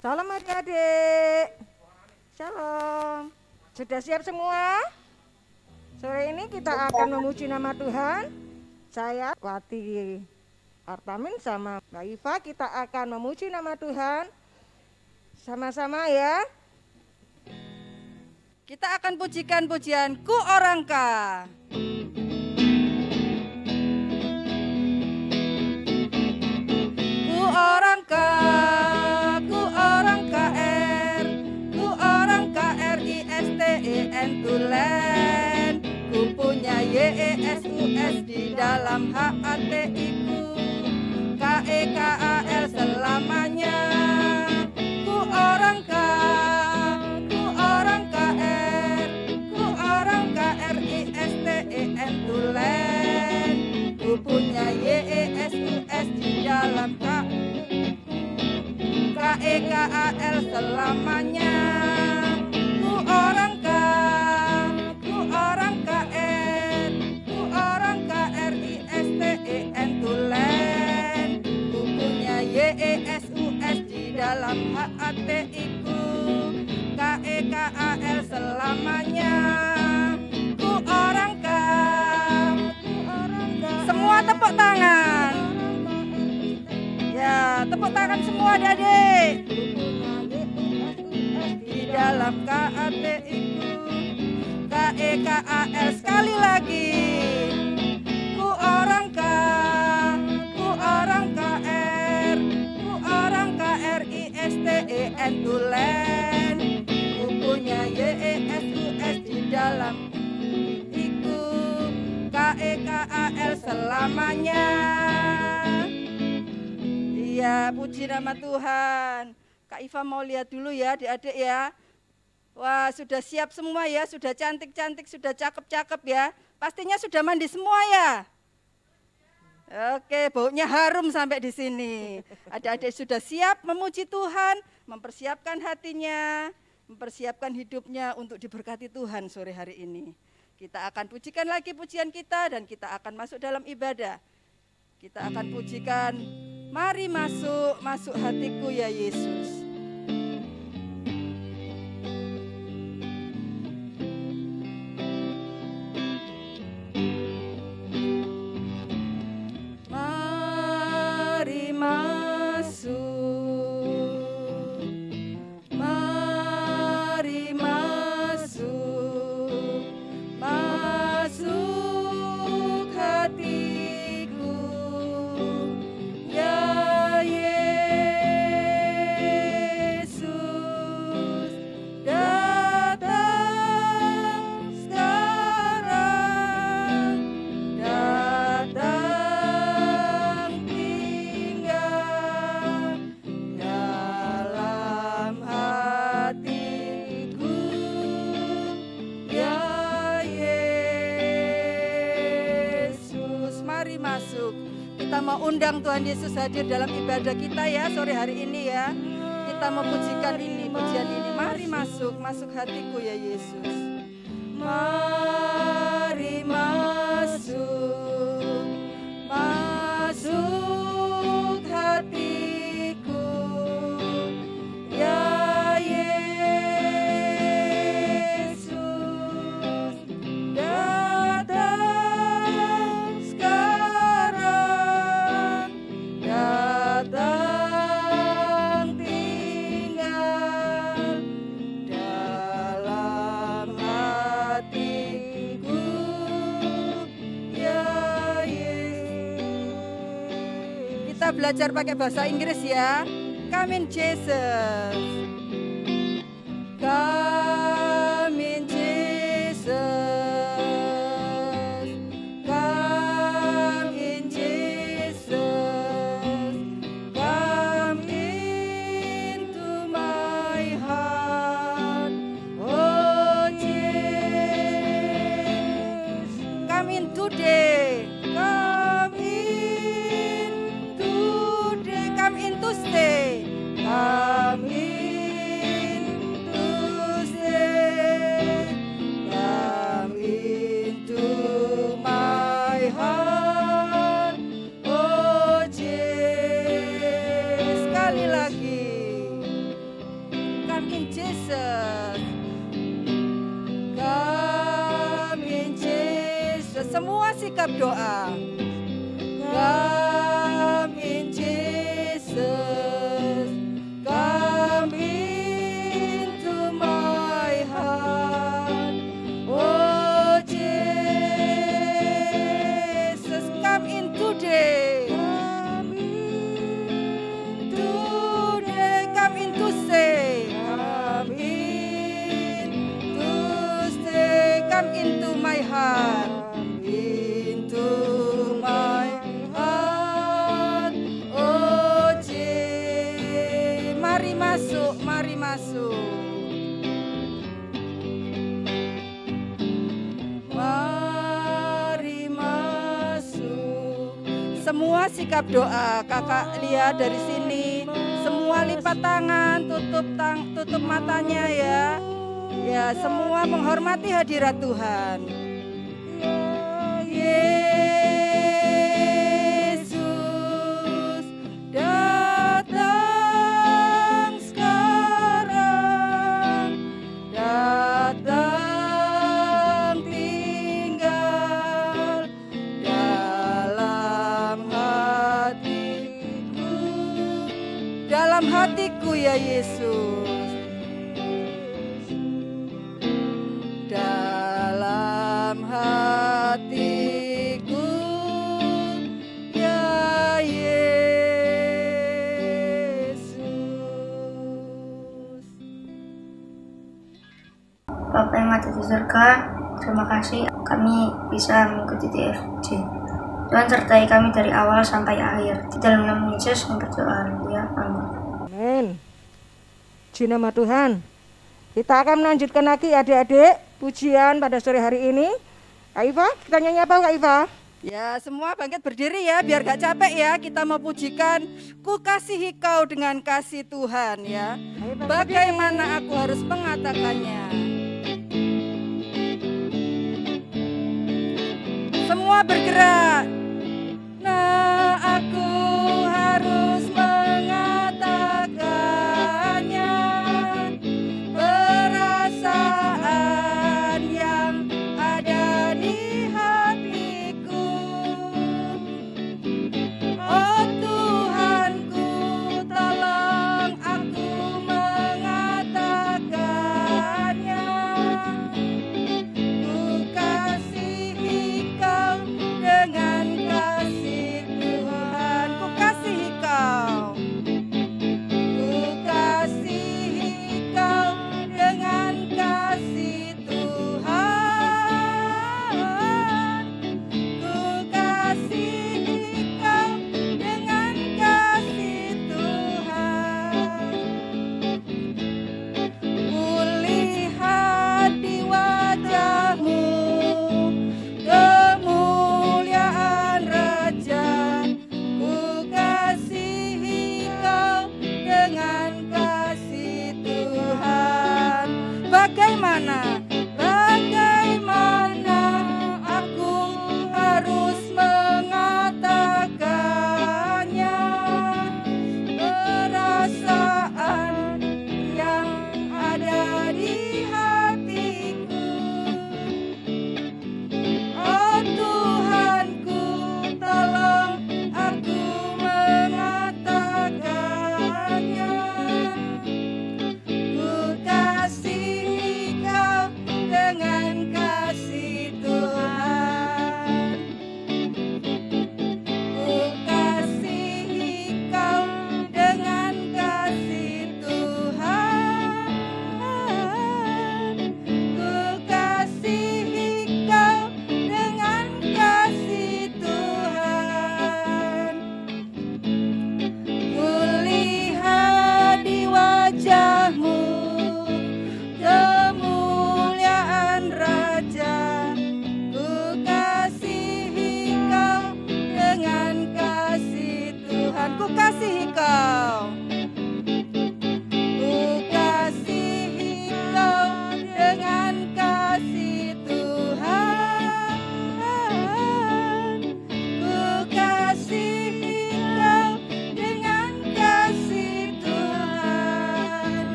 Salam adik-adik. Shalom. Sudah siap semua? Sore ini kita akan memuji nama Tuhan. Saya Wati Artamin sama Mbak Iva, kita akan memuji nama Tuhan. Sama-sama ya. Kita akan pujikan pujian Ku Orangka. Ku Orangka, Ku Orangka R, Ku Orangka RISTEN Tulen. Ku punya YESUS di dalam HATI-ku, KEKAL selamanya. Ku Orangka, Ku Orangka R, Ku Orangka RISTEN Tulen. Ku punya YESUS di dalam KEKAL selamanya. Ku Orangka, Ku Orangka R, Ku Orangka RISTEN Tulen. Ku punya YESUS di dalam HATI-ku, KEKAL selamanya. Ku Orangka, Ku Orangka. Semua tepuk tangan. Ya, tepuk tangan semua adik-adik. Di dalam KATI-ku, KEKAL sekali lagi. Ku Orangka, Ku Orangka R, Ku Orangka RISTEN Tulen. Ku punya YESUS di dalam iku, KEKAL selamanya. Iya, puji nama Tuhan. Kak Iva mau lihat dulu ya adik-adik ya. Wah, sudah siap semua ya, sudah cantik-cantik, sudah cakep-cakep ya. Pastinya sudah mandi semua ya. Oke, baunya harum sampai di sini. Adik-adik sudah siap memuji Tuhan, mempersiapkan hatinya, mempersiapkan hidupnya untuk diberkati Tuhan sore hari ini. Kita akan pujikan lagi pujian kita dan kita akan masuk dalam ibadah. Kita akan pujikan, mari masuk, masuk hatiku ya Yesus. Mari masuk, mari masuk, masuk hatiku ya Yesus, datang sekarang, datang tinggal dalam hatiku ya Yesus. Mari masuk. Kita mau undang Tuhan Yesus hadir dalam ibadah kita ya sore hari ini ya. Kita mau pujikan ini, pujian ini. Mari masuk, masuk hatiku ya Yesus. Mari masuk, masuk hatiku ya Yesus, datang sekarang, datang tinggal dalam hatiku ya Yesus. Kita belajar pakai bahasa Inggris ya. Come in Jesus. Come in Jesus. Come in Jesus. Come into my heart. Oh Jesus. Come in today. Come in today. Come in to stay. Come in to sikap doa. Come in Jesus, come into my heart. Oh Jesus, come in today. Come in today, come in to stay. Come in to stay, come into my heart. Into my heart. Oh Jesus, mari masuk, mari masuk. Mari masuk. Semua sikap doa, kakak lihat dari sini. Semua lipat tangan, tutup matanya ya. Ya, semua menghormati hadirat Tuhan. Yesus datang sekarang, datang tinggal dalam hatiku ya Yesus. Dalam hatiku ya Yesus. Bapa yang ada di surga, terima kasih kami bisa mengikuti TFJ. Tuhan sertai kami dari awal sampai akhir. Di dalam nama Yesus kami berdoa. Ya, amin. Amin. Puji nama Tuhan. Kita akan melanjutkan lagi adik-adik pujian pada sore hari ini. Kak Iva, kita nyanyi apa Kak Iva? Ya, semua bangkit berdiri ya, biar gak capek ya. Kita mau pujikan Ku kasihi kau dengan kasih Tuhan ya. Bagaimana aku harus mengatakannya? Semua bergerak. Nah, aku harus mengatakannya. Perasaan yang ada di hatiku. Oh Tuhanku, tolong aku mengatakannya. Ku kasihi kau dengan kasih Tuhan.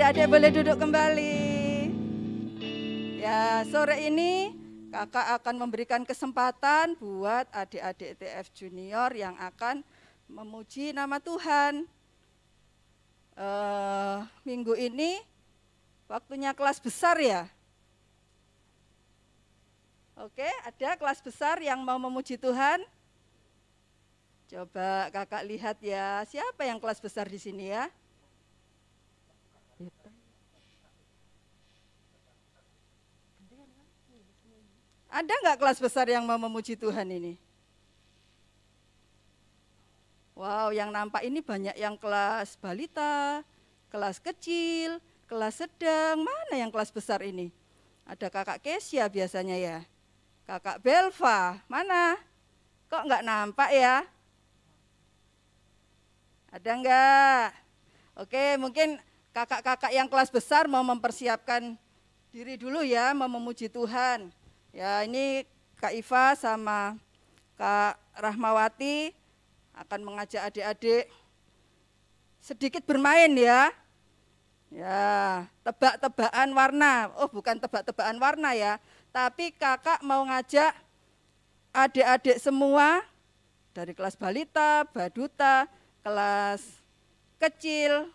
Adik-adik boleh duduk kembali. Ya, sore ini kakak akan memberikan kesempatan buat adik-adik TF Junior yang akan memuji nama Tuhan. Minggu ini waktunya kelas besar ya. Oke, ada kelas besar yang mau memuji Tuhan. Coba kakak lihat ya, siapa yang kelas besar di sini ya? Ada nggak kelas besar yang mau memuji Tuhan ini? Wow, yang nampak ini banyak yang kelas balita, kelas kecil, kelas sedang. Mana yang kelas besar ini? Ada kakak Kesia biasanya ya. Kakak Belva, mana? Kok nggak nampak ya? Ada nggak? Oke, mungkin kakak-kakak yang kelas besar mau mempersiapkan diri dulu ya, mau memuji Tuhan. Ya, ini Kak Iva sama Kak Rahmawati akan mengajak adik-adik sedikit bermain ya. Ya, tebak-tebakan warna. Oh, bukan tebak-tebakan warna ya, tapi kakak mau ngajak adik-adik semua dari kelas balita, baduta, kelas kecil,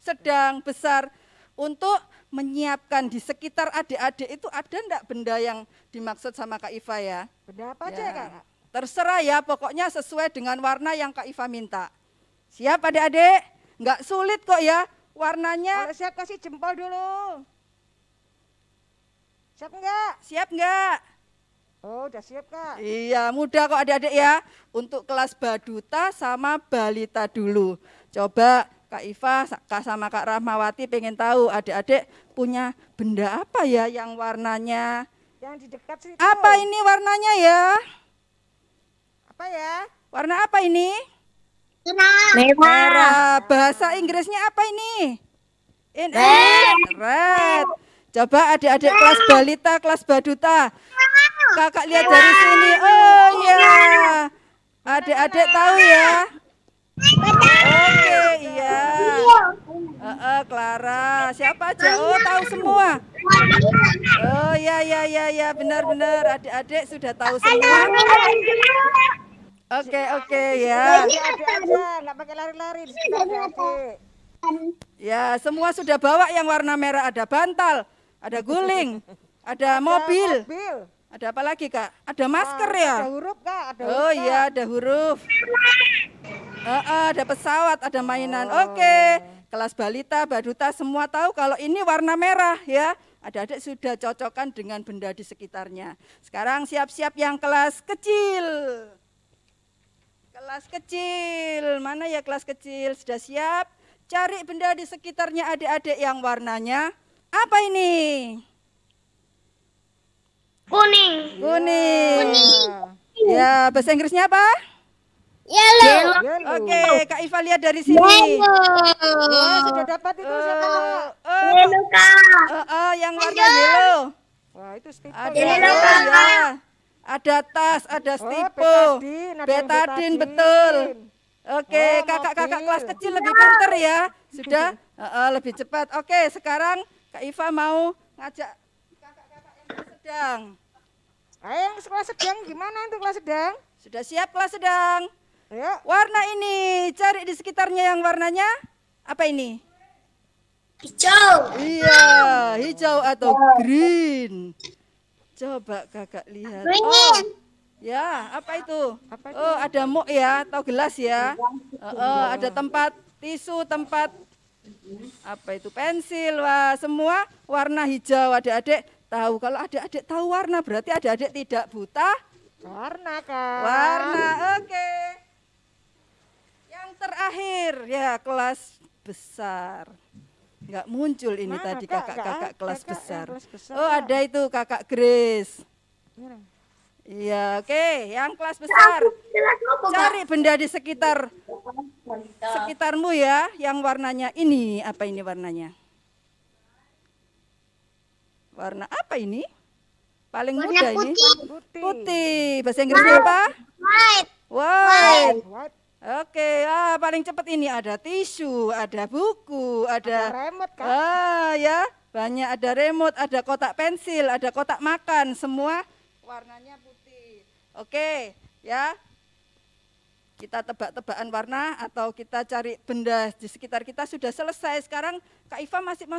sedang, besar untuk menyiapkan di sekitar adik-adik itu ada enggak benda yang dimaksud sama Kak Iva ya? Benda apa aja Ya, Kak? terserah ya, pokoknya sesuai dengan warna yang Kak Iva minta. Siap adik-adik? Enggak sulit kok ya warnanya. Kalau siap kasih jempol dulu. Siap enggak? Siap enggak? Oh, udah siap Kak. Iya, mudah kok adik-adik ya. Untuk kelas baduta sama balita dulu. Coba Kak Iva sama Kak Rahmawati pengen tahu adik-adik punya benda apa ya yang warnanya. Yang di dekat situ. Apa ini warnanya ya? Apa ya? Warna apa ini? Merah. Merah. Bahasa Inggrisnya apa ini? Red. Coba adik-adik kelas balita, kelas baduta. Kakak lihat dari sini. Oh iya. Adik-adik tahu ya? Oke, iya. Clara. Siapa aja? Oh, tahu semua. Oh ya, benar-benar adik-adik sudah tahu semua. Oke, ya. Adik aja, nggak pakai lari-lari di sekitar adik. Ya, semua sudah bawa yang warna merah. Ada bantal, ada guling, ada mobil. Ada apa lagi Kak? Ada masker ya? Ada huruf Kak, ada huruf. Oh iya, ada huruf. Ada pesawat, ada mainan. Oke, kelas balita, baduta semua tahu kalau ini warna merah ya. Adik-adik sudah cocokkan dengan benda di sekitarnya. Sekarang siap-siap yang kelas kecil. Kelas kecil, mana ya kelas kecil? Sudah siap? Cari benda di sekitarnya adik-adik yang warnanya apa ini? Kuning. Kuning. Ya, bahasa Inggrisnya apa? Yellow. Oke, Kak Iva lihat dari sini. Wah, sudah dapat itu siapa Kak? Yellow, Kak. Yang warna yellow. Wah, itu stiker. Ada Yellow, ya. Ada tas, ada stipo. Betadin, betul. Oke, kakak-kakak kelas kecil lebih pinter ya. Sudah lebih cepat. Oke, sekarang Kak Iva mau ngajak kakak-kakak yang kelas sedang. Ayo yang kelas sedang gimana itu kelas sedang? Sudah siap kelas sedang? Ayo. Warna ini, cari di sekitarnya yang warnanya apa ini? Hijau. Iya, hijau atau green. Coba kakak lihat. Oh, ya, apa itu? Oh, ada muk ya, atau gelas ya. Ada tempat tisu, tempat apa itu pensil. Wah, semua warna hijau. Adik-adik tahu. Kalau adik-adik tahu warna berarti adik-adik tidak buta Warna Kak. warna. Oke. Yang terakhir ya kelas besar. Nggak muncul ini Mana, tadi Kak? kakak-kakak Nggak kelas ada, Kak, besar. yang kelas besar, Oh, Kak. ada itu kakak Grace. Mana? Iya, oke, yang kelas besar. Cari benda di sekitarmu ya, yang warnanya ini. Apa ini warnanya? Warna apa ini? Paling mudah ini. Putih. Putih. Bahasa Inggrisnya apa? White. White. White. Oke, paling cepat ini ada tisu, ada buku, ada remote kan? Ya, banyak, ada remote, ada kotak pensil, ada kotak makan, semua warnanya putih. Oke, ya. Kita tebak-tebakan warna atau kita cari benda di sekitar kita sudah selesai. Sekarang Kak Iva masih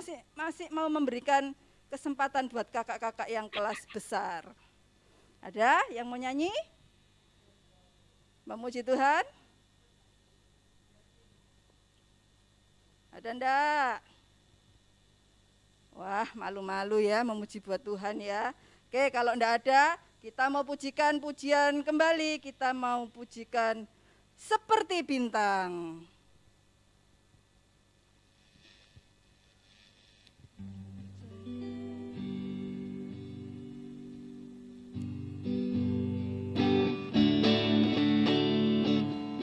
mau memberikan kesempatan buat kakak-kakak yang kelas besar. Ada yang mau nyanyi? Memuji Tuhan? Ada enggak? Wah, malu-malu ya memuji buat Tuhan ya. Oke, kalau enggak ada, kita mau pujikan pujian kembali. Kita mau pujikan seperti bintang.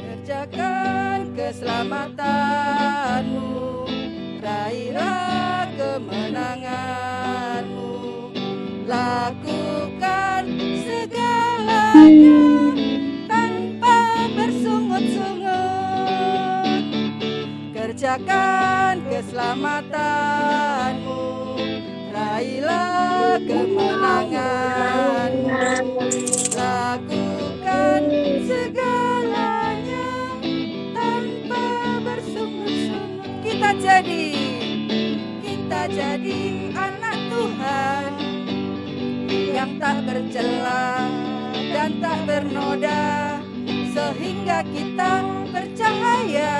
Kerjakan keselamatanmu, raihlah kemenanganmu, lakukan segalanya tanpa bersungut-sungut. Kerjakan keselamatanmu, raihlah kemenanganmu, lakukan segalanya tanpa bersungut-sungut. Kita jadi anak Tuhan yang tak bercela dan tak bernoda, sehingga kita bercahaya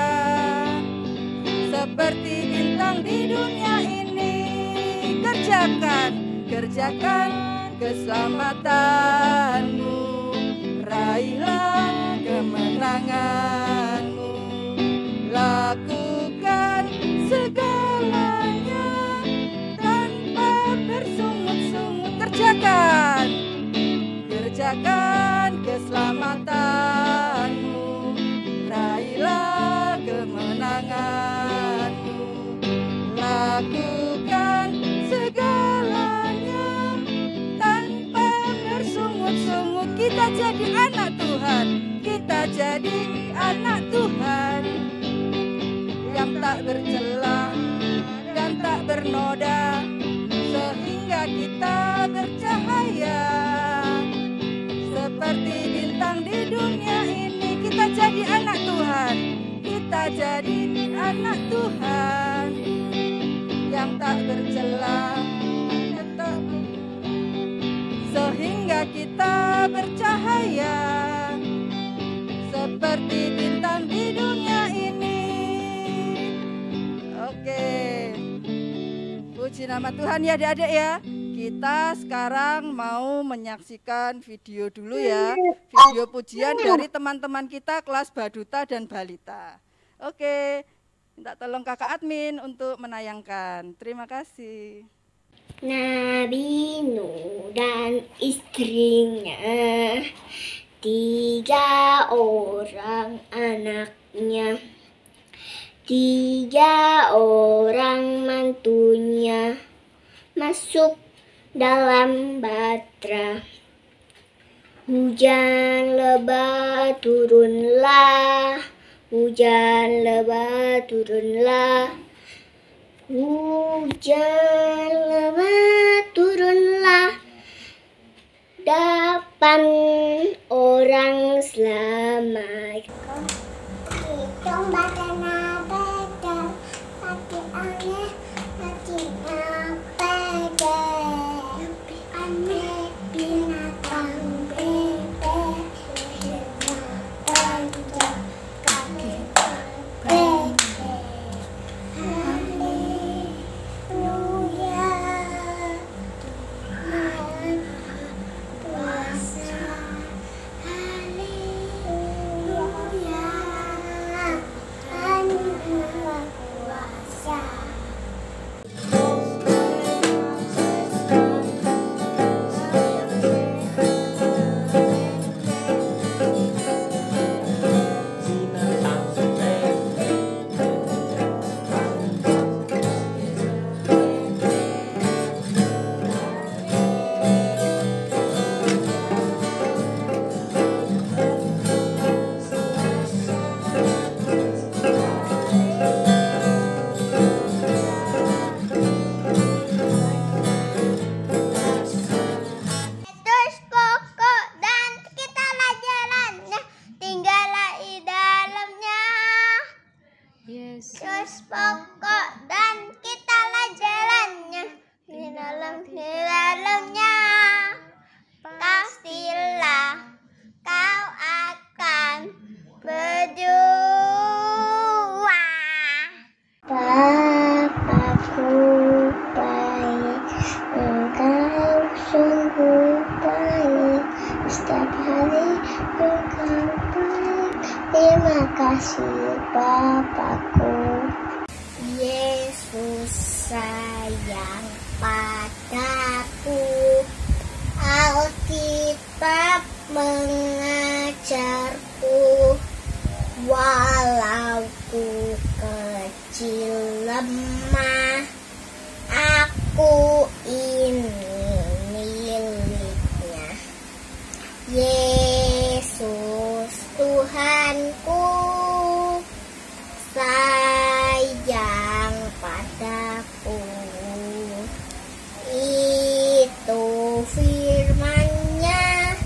seperti bintang di dunia ini. Kerjakan keselamatanmu, raihlah kemenanganmu, lakukan segalanya tanpa bersungut-sungut. Kerjakan keselamatanmu, raihlah kemenanganmu, lakukan segalanya tanpa bersungut-sungut. Kita jadi anak Tuhan, kita jadi anak Tuhan yang tak bercela dan tak bernoda, sehingga kita bercahaya seperti bintang di dunia ini. Kita jadi anak Tuhan, kita jadi anak Tuhan yang tak bercela, sehingga kita bercahaya seperti bintang di dunia ini. Oke, puji nama Tuhan ya adik-adik ya. Kita sekarang mau menyaksikan video dulu ya, video pujian dari teman-teman kita kelas Baduta dan Balita. Oke, minta tolong kakak admin untuk menayangkan. Terima kasih. Nabi Nuh dan istrinya, 3 orang anaknya, 3 orang mantunya masuk dalam batra. Hujan lebat turunlah, hujan lebat turunlah, hujan lebat turunlah. 8 orang selamat. Hitung badana bedel, hati aneh, hatinya bedel. Aneh binatang bebek, bedel, kaki bedel. Haleluya, Tuhan puasa. Haleluya. setiap hari engkau baik. Terima kasih Bapakku. Yesus sayang padaku. Alkitab mengajarku, walau ku kecil lemah, aku ini miliknya. Yesus Tuhanku sayang padaku. Itu firman-Nya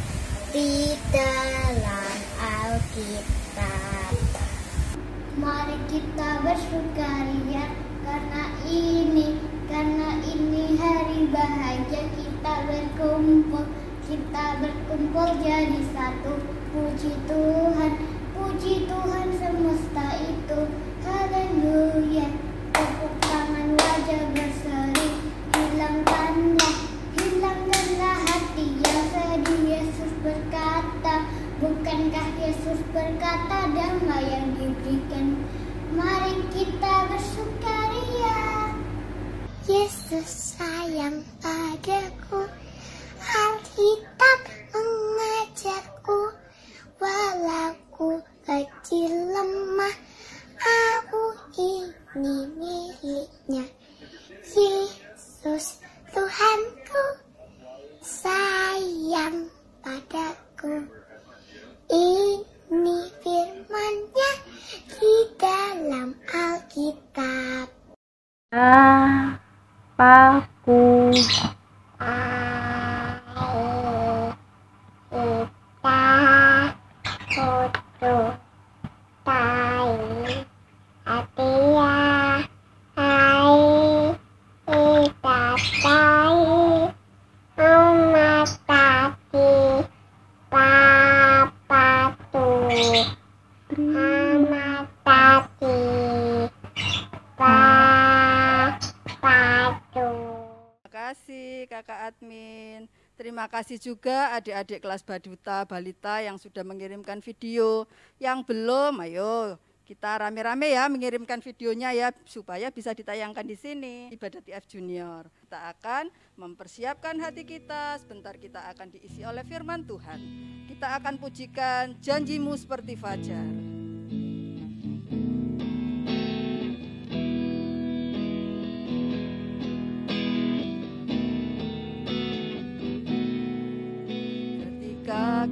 di dalam Alkitab. Mari kita bersukaria karena ini hari bahagia. Kita berkumpul jadi satu. Puji Tuhan semesta itu. Haleluya. Tepuk tangan, wajah berseri. Hilangkanlah hati yang sedih. Yesus berkata, bukankah Yesus berkata damai yang diberikan? Mari kita bersukaria. Yesus sayang padaku. Alkitab mengajarku, walau ku kecil lemah, aku ini miliknya. Yesus Tuhanku sayang padaku. Ini firman-Nya di dalam Alkitab. Paku. Kakak admin. Terima kasih juga adik-adik kelas Baduta, Balita yang sudah mengirimkan video. Yang belum, ayo kita rame-rame ya mengirimkan videonya ya supaya bisa ditayangkan di sini. Ibadah TF Junior. Kita akan mempersiapkan hati kita. Sebentar kita akan diisi oleh firman Tuhan. Kita akan pujikan Janjimu Seperti Fajar. Ketika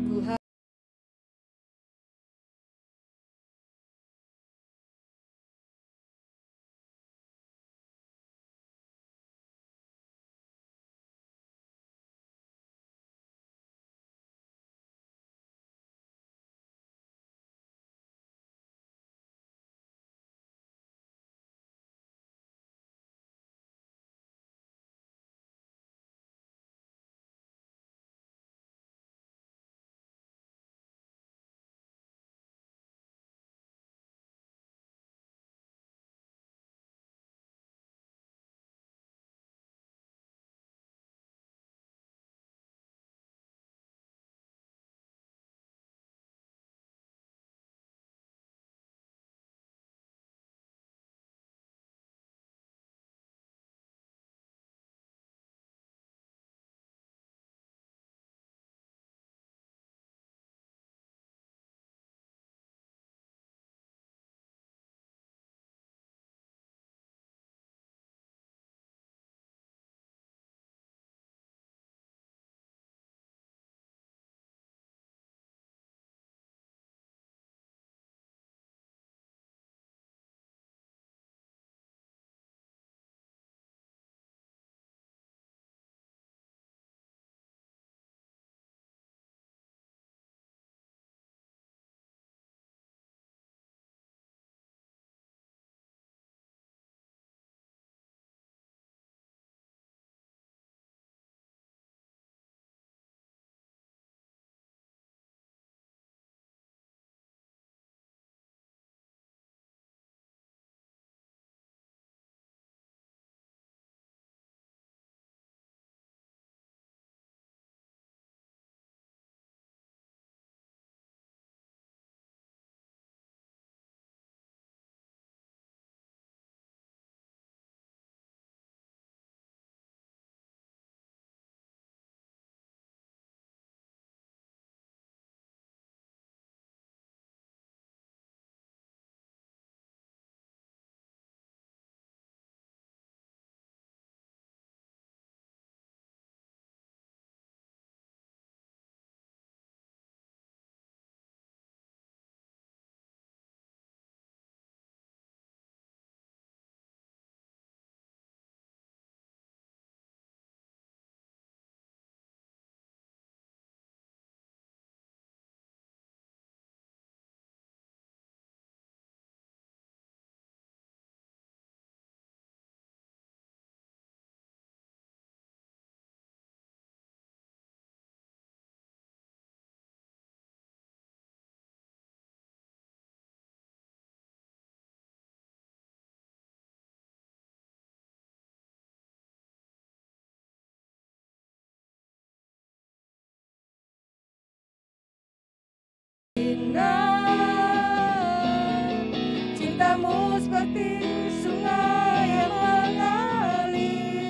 seperti sungai yang mengalir,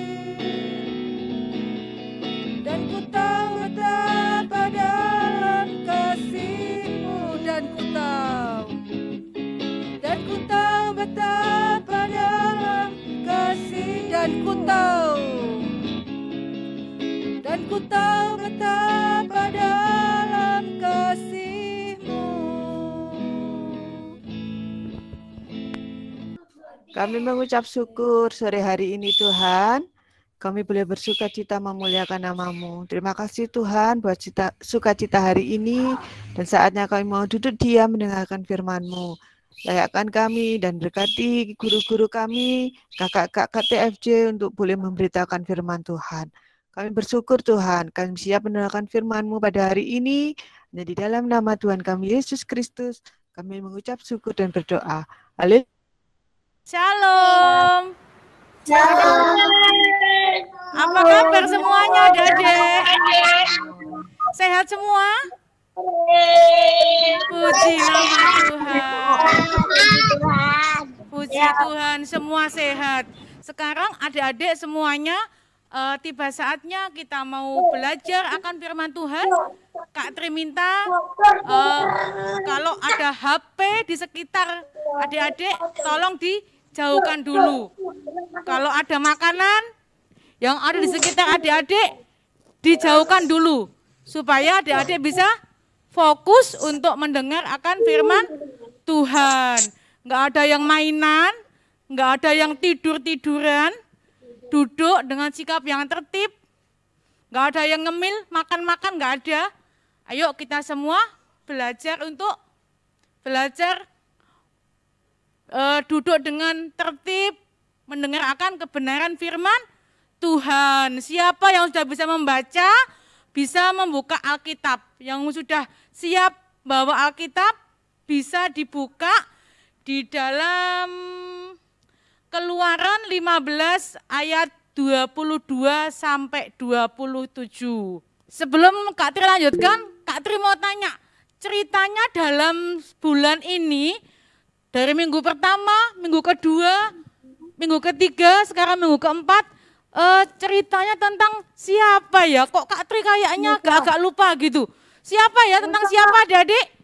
dan ku tahu betapa dalam kasih-Mu, dan ku tahu betapa dalam kasih, dan ku tahu betapa dalam kasih-Mu. Kami mengucap syukur sore hari ini Tuhan. Kami boleh bersuka cita memuliakan nama-Mu. Terima kasih Tuhan buat sukacita hari ini. Dan saatnya kami mau duduk diam mendengarkan firman-Mu. Layakkan kami dan berkati guru-guru kami, kakak-kakak TFJ untuk boleh memberitakan firman Tuhan. Kami bersyukur Tuhan, kami siap mendengarkan firman-Mu pada hari ini. Dan di dalam nama Tuhan kami Yesus Kristus, kami mengucap syukur dan berdoa. Haleluya. Shalom. Apa kabar semuanya, adik-adik? Sehat semua? Puji nama Tuhan. Puji Tuhan, semua sehat. Sekarang adik-adik semuanya tiba saatnya kita mau belajar akan firman Tuhan. Kak Tri minta kalau ada HP di sekitar adik-adik tolong dijauhkan dulu. Kalau ada makanan yang ada di sekitar adik-adik dijauhkan dulu supaya adik-adik bisa fokus untuk mendengar akan firman Tuhan. Nggak ada yang mainan, nggak ada yang tidur-tiduran, duduk dengan sikap yang tertib, nggak ada yang ngemil, makan-makan, nggak ada. Ayo kita semua belajar untuk duduk dengan tertib, mendengar akan kebenaran firman Tuhan. Siapa yang sudah bisa membaca, bisa membuka Alkitab. Yang sudah siap bawa Alkitab, bisa dibuka di dalam Keluaran 15 ayat 22 sampai 27. Sebelum Kak Tri lanjutkan, Kak Tri mau tanya, ceritanya dalam bulan ini, dari minggu pertama, minggu kedua, minggu ketiga, sekarang minggu keempat, ceritanya tentang siapa ya? Kok Kak Tri kayaknya agak lupa gitu. Siapa ya? Tentang siapa adik-adik?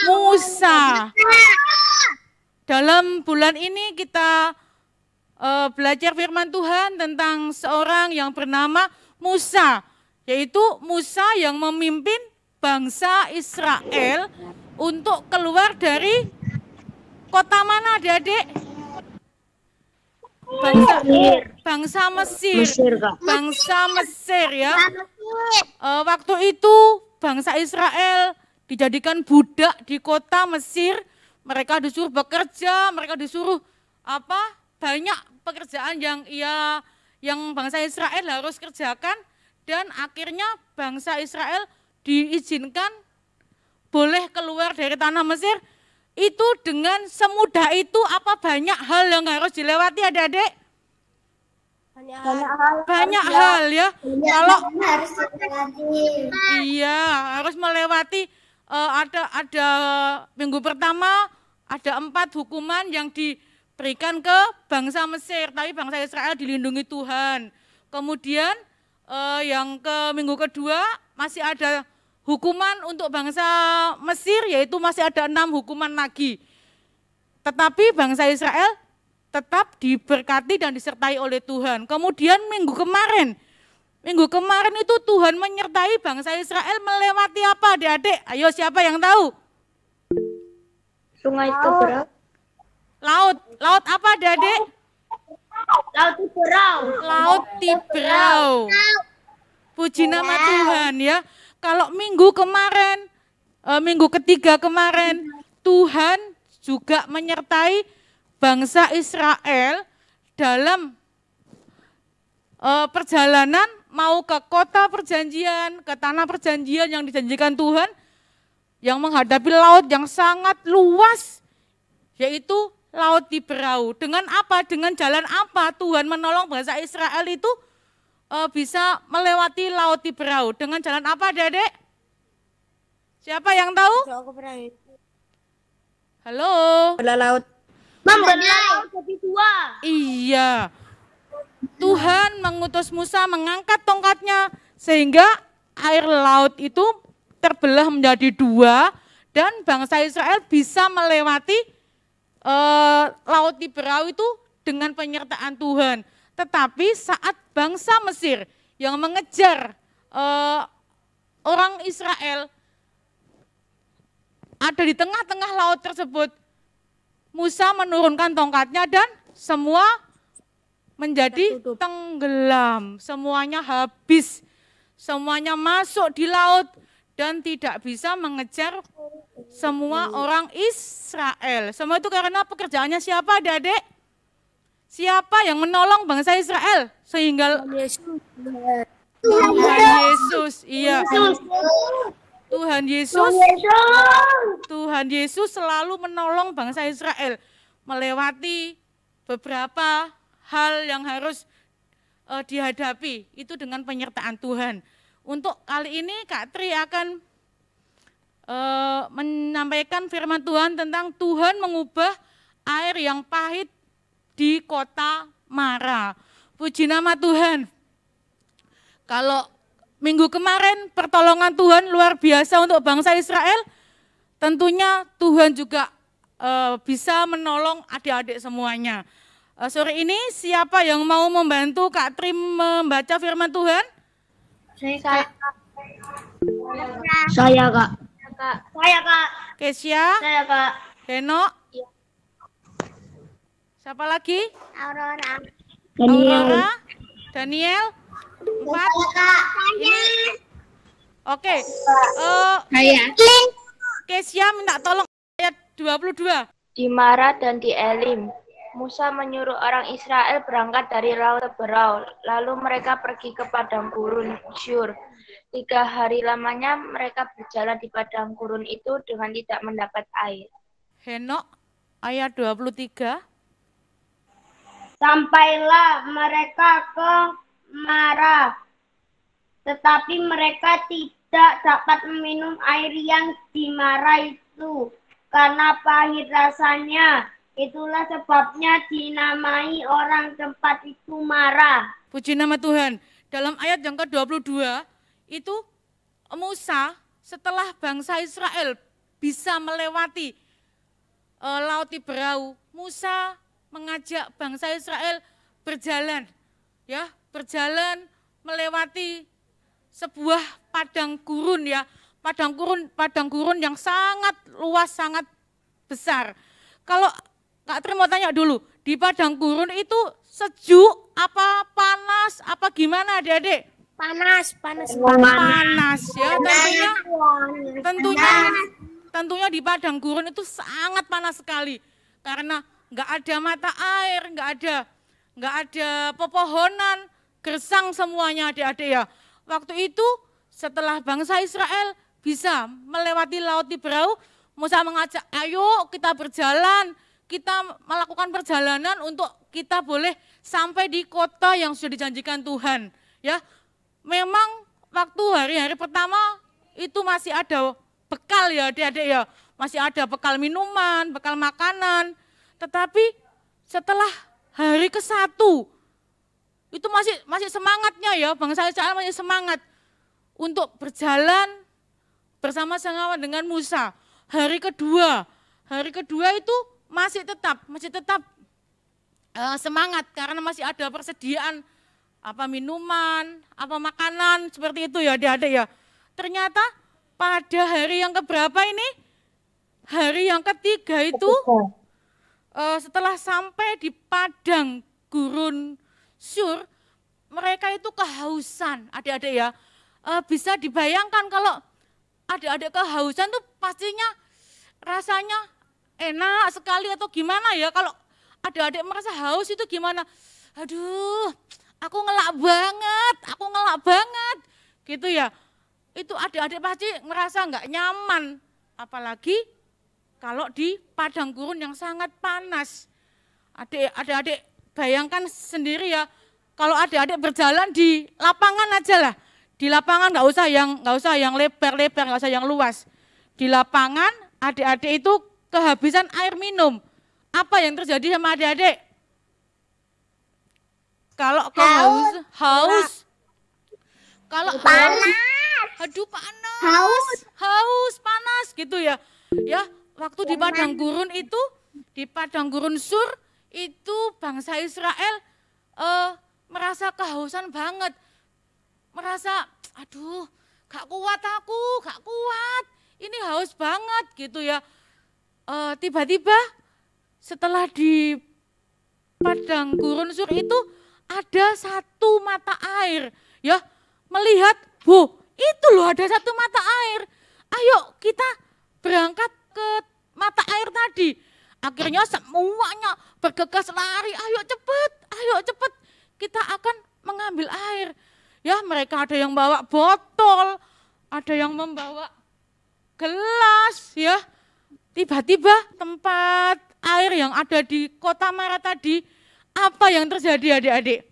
Musa. Dalam bulan ini kita belajar firman Tuhan tentang seorang yang bernama Musa, yaitu Musa yang memimpin bangsa Israel untuk keluar dari kota mana adik-adik? Bangsa Mesir. Bangsa Mesir ya. Waktu itu bangsa Israel dijadikan budak di kota Mesir. Mereka disuruh bekerja, mereka disuruh banyak pekerjaan yang bangsa Israel harus kerjakan, dan akhirnya bangsa Israel diizinkan boleh keluar dari tanah Mesir. Itu dengan semudah itu banyak hal yang harus dilewati adik-adik? Banyak hal ya. Kalau harus melewati. Iya, harus melewati ada minggu pertama ada 4 hukuman yang diberikan ke bangsa Mesir, tapi bangsa Israel dilindungi Tuhan. Kemudian yang ke minggu kedua masih ada hukuman untuk bangsa Mesir, yaitu masih ada 6 hukuman lagi. Tetapi bangsa Israel tetap diberkati dan disertai oleh Tuhan. Kemudian minggu kemarin itu Tuhan menyertai bangsa Israel melewati apa adik-adik? Ayo siapa yang tahu? Sungai Tiberau. Laut apa adik-adik? Laut Tiberau. Laut Tiberau. Puji nama Tuhan ya. Kalau minggu kemarin, minggu ketiga kemarin, Tuhan juga menyertai bangsa Israel dalam perjalanan mau ke kota perjanjian, ke tanah perjanjian yang dijanjikan Tuhan, yang menghadapi laut yang sangat luas, yaitu Laut Tiberau. Dengan apa? Dengan jalan apa Tuhan menolong bangsa Israel itu bisa melewati Laut Tiberau? Dengan jalan apa, Dedek? Siapa yang tahu? Halo. Belah laut. Membelah laut jadi dua. Iya. Tuhan mengutus Musa mengangkat tongkatnya sehingga air laut itu terbelah menjadi dua dan bangsa Israel bisa melewati laut Tiberau itu dengan penyertaan Tuhan. Tetapi saat bangsa Mesir yang mengejar orang Israel ada di tengah-tengah laut tersebut, Musa menurunkan tongkatnya dan semua menjadi tenggelam, semuanya habis, semuanya masuk di laut dan tidak bisa mengejar semua orang Israel. Semua itu karena pekerjaannya siapa, adik-adik? Siapa yang menolong bangsa Israel sehingga Tuhan Yesus, iya. Tuhan Yesus selalu menolong bangsa Israel melewati beberapa hal yang harus dihadapi, itu dengan penyertaan Tuhan. Untuk kali ini Kak Tri akan menyampaikan firman Tuhan tentang Tuhan mengubah air yang pahit di kota Mara. Puji nama Tuhan. Kalau minggu kemarin pertolongan Tuhan luar biasa untuk bangsa Israel, tentunya Tuhan juga bisa menolong adik-adik semuanya. Sore ini siapa yang mau membantu Kak Tri membaca firman Tuhan? Saya, Kak. Saya, Kak. Kesia? Saya, Kak. Henok? Siapa lagi? Aurora. Aurora? Daniel? 4? Oke. Saya. Kesia minta tolong ayat 22. Di Mara dan di Elim, Musa menyuruh orang Israel berangkat dari laut Tiberau, lalu mereka pergi ke padang gurun Syur. 3 hari lamanya mereka berjalan di padang gurun itu dengan tidak mendapat air. Henok ayat 23. Sampailah mereka ke Mara, tetapi mereka tidak dapat meminum air yang di Mara itu, karena pahit rasanya. Itulah sebabnya dinamai orang tempat itu Mara. Puji nama Tuhan. Dalam ayat yang ke-22 itu Musa setelah bangsa Israel bisa melewati laut Tiberau, Musa mengajak bangsa Israel berjalan, ya, berjalan melewati sebuah padang gurun, ya, padang gurun yang sangat luas, sangat besar. Kalau Kak Tri mau tanya dulu, di padang gurun itu sejuk, apa panas, apa gimana adik-adik? Panas. Panas ya, tentunya di padang gurun itu sangat panas sekali karena nggak ada mata air, nggak ada pepohonan, gersang semuanya adik-adik ya. Waktu itu setelah bangsa Israel bisa melewati laut Tiberau, Musa mengajak, ayo kita berjalan, kita melakukan perjalanan untuk kita boleh sampai di kota yang sudah dijanjikan Tuhan. Ya, memang waktu hari-hari pertama itu masih ada bekal ya adik-adik ya, masih ada bekal minuman, bekal makanan. Tetapi setelah hari ke-1 itu masih semangatnya ya, bangsa Israel masih semangat untuk berjalan bersama-sama dengan Musa. Hari kedua itu masih tetap semangat karena masih ada persediaan apa minuman, apa makanan seperti itu ya adik-adik ya. Ternyata pada hari yang keberapa ini, hari yang ketiga itu setelah sampai di padang gurun Syur, mereka itu kehausan adik-adik ya. Bisa dibayangkan kalau adik-adik kehausan tuh pastinya rasanya enak sekali atau gimana ya, kalau adik-adik merasa haus itu gimana? Aduh, aku ngelak banget, gitu ya. Itu adik-adik pasti merasa nggak nyaman, apalagi kalau di padang gurun yang sangat panas. Adik-adik bayangkan sendiri ya, kalau adik-adik berjalan di lapangan aja lah, di lapangan nggak usah yang lebar-lebar, nggak usah yang luas. Di lapangan adik-adik itu kehabisan air minum, apa yang terjadi sama adik-adik? Kalau haus. Kalau panas. Aduh panas. Haus, panas gitu ya. Ya, waktu di padang gurun itu, di padang gurun Sur itu bangsa Israel merasa kehausan banget. Merasa, aduh, gak kuat aku, gak kuat. Ini haus banget gitu ya. Tiba-tiba setelah di padang gurun Sur itu ada satu mata air, ya, melihat, itu loh ada satu mata air. Ayo kita berangkat ke mata air tadi. Akhirnya semuanya bergegas lari, ayo cepet, kita akan mengambil air. Ya, mereka ada yang bawa botol, ada yang membawa gelas, ya. Tiba-tiba tempat air yang ada di kota Mara tadi, apa yang terjadi adik-adik?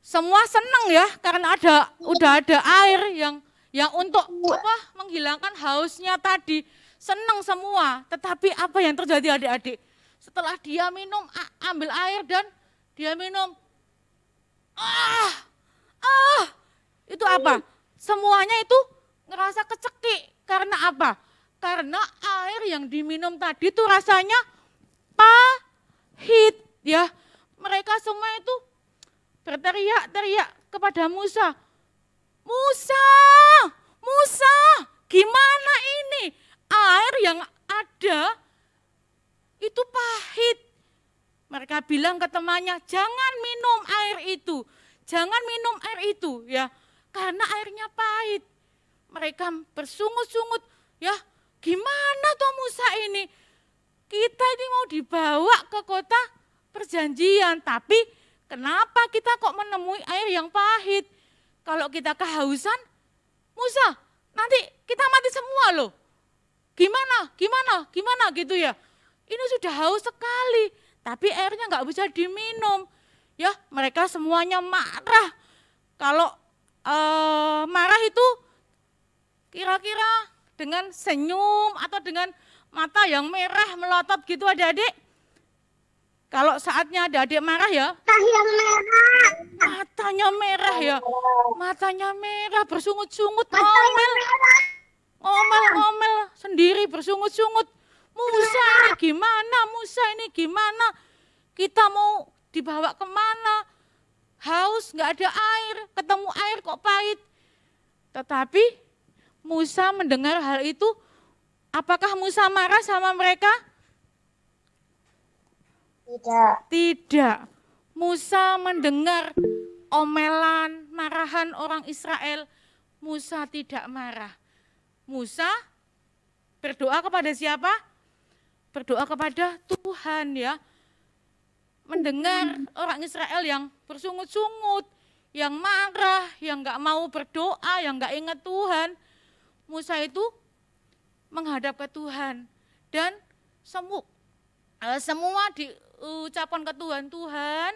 Semua senang ya, karena udah ada air yang untuk menghilangkan hausnya tadi. Senang semua, tetapi apa yang terjadi adik-adik? Setelah dia minum, ambil air dan dia minum, itu apa? Semuanya itu ngerasa kecekik, karena apa? Karena air yang diminum tadi itu rasanya pahit, ya. Mereka semua itu berteriak-teriak kepada Musa. Musa, gimana ini? Air yang ada itu pahit. Mereka bilang ke temannya, jangan minum air itu. Jangan minum air itu, ya. Karena airnya pahit. Mereka bersungut-sungut, ya. Gimana toh Musa ini? Kita ini mau dibawa ke kota perjanjian, tapi kenapa kita kok menemui air yang pahit? Kalau kita kehausan, Musa, nanti kita mati semua loh. Gimana gitu ya. Ini sudah haus sekali, tapi airnya nggak bisa diminum. Ya, mereka semuanya marah. Kalau marah itu kira-kira dengan senyum atau dengan mata yang merah melotot gitu adik-adik. Kalau saatnya adik-adik marah ya, matanya merah ya, matanya merah bersungut-sungut, ngomel sendiri bersungut-sungut. Musa ini gimana? Kita mau dibawa kemana? Haus, nggak ada air, ketemu air kok pahit. Tetapi Musa mendengar hal itu, apakah Musa marah sama mereka? Tidak. Musa mendengar omelan, marahan orang Israel. Musa tidak marah. Musa berdoa kepada siapa? Berdoa kepada Tuhan, ya. Mendengar orang Israel yang bersungut-sungut, yang marah, yang enggak mau berdoa, yang enggak ingat Tuhan. Musa itu menghadap ke Tuhan dan semua diucapkan ke Tuhan, Tuhan,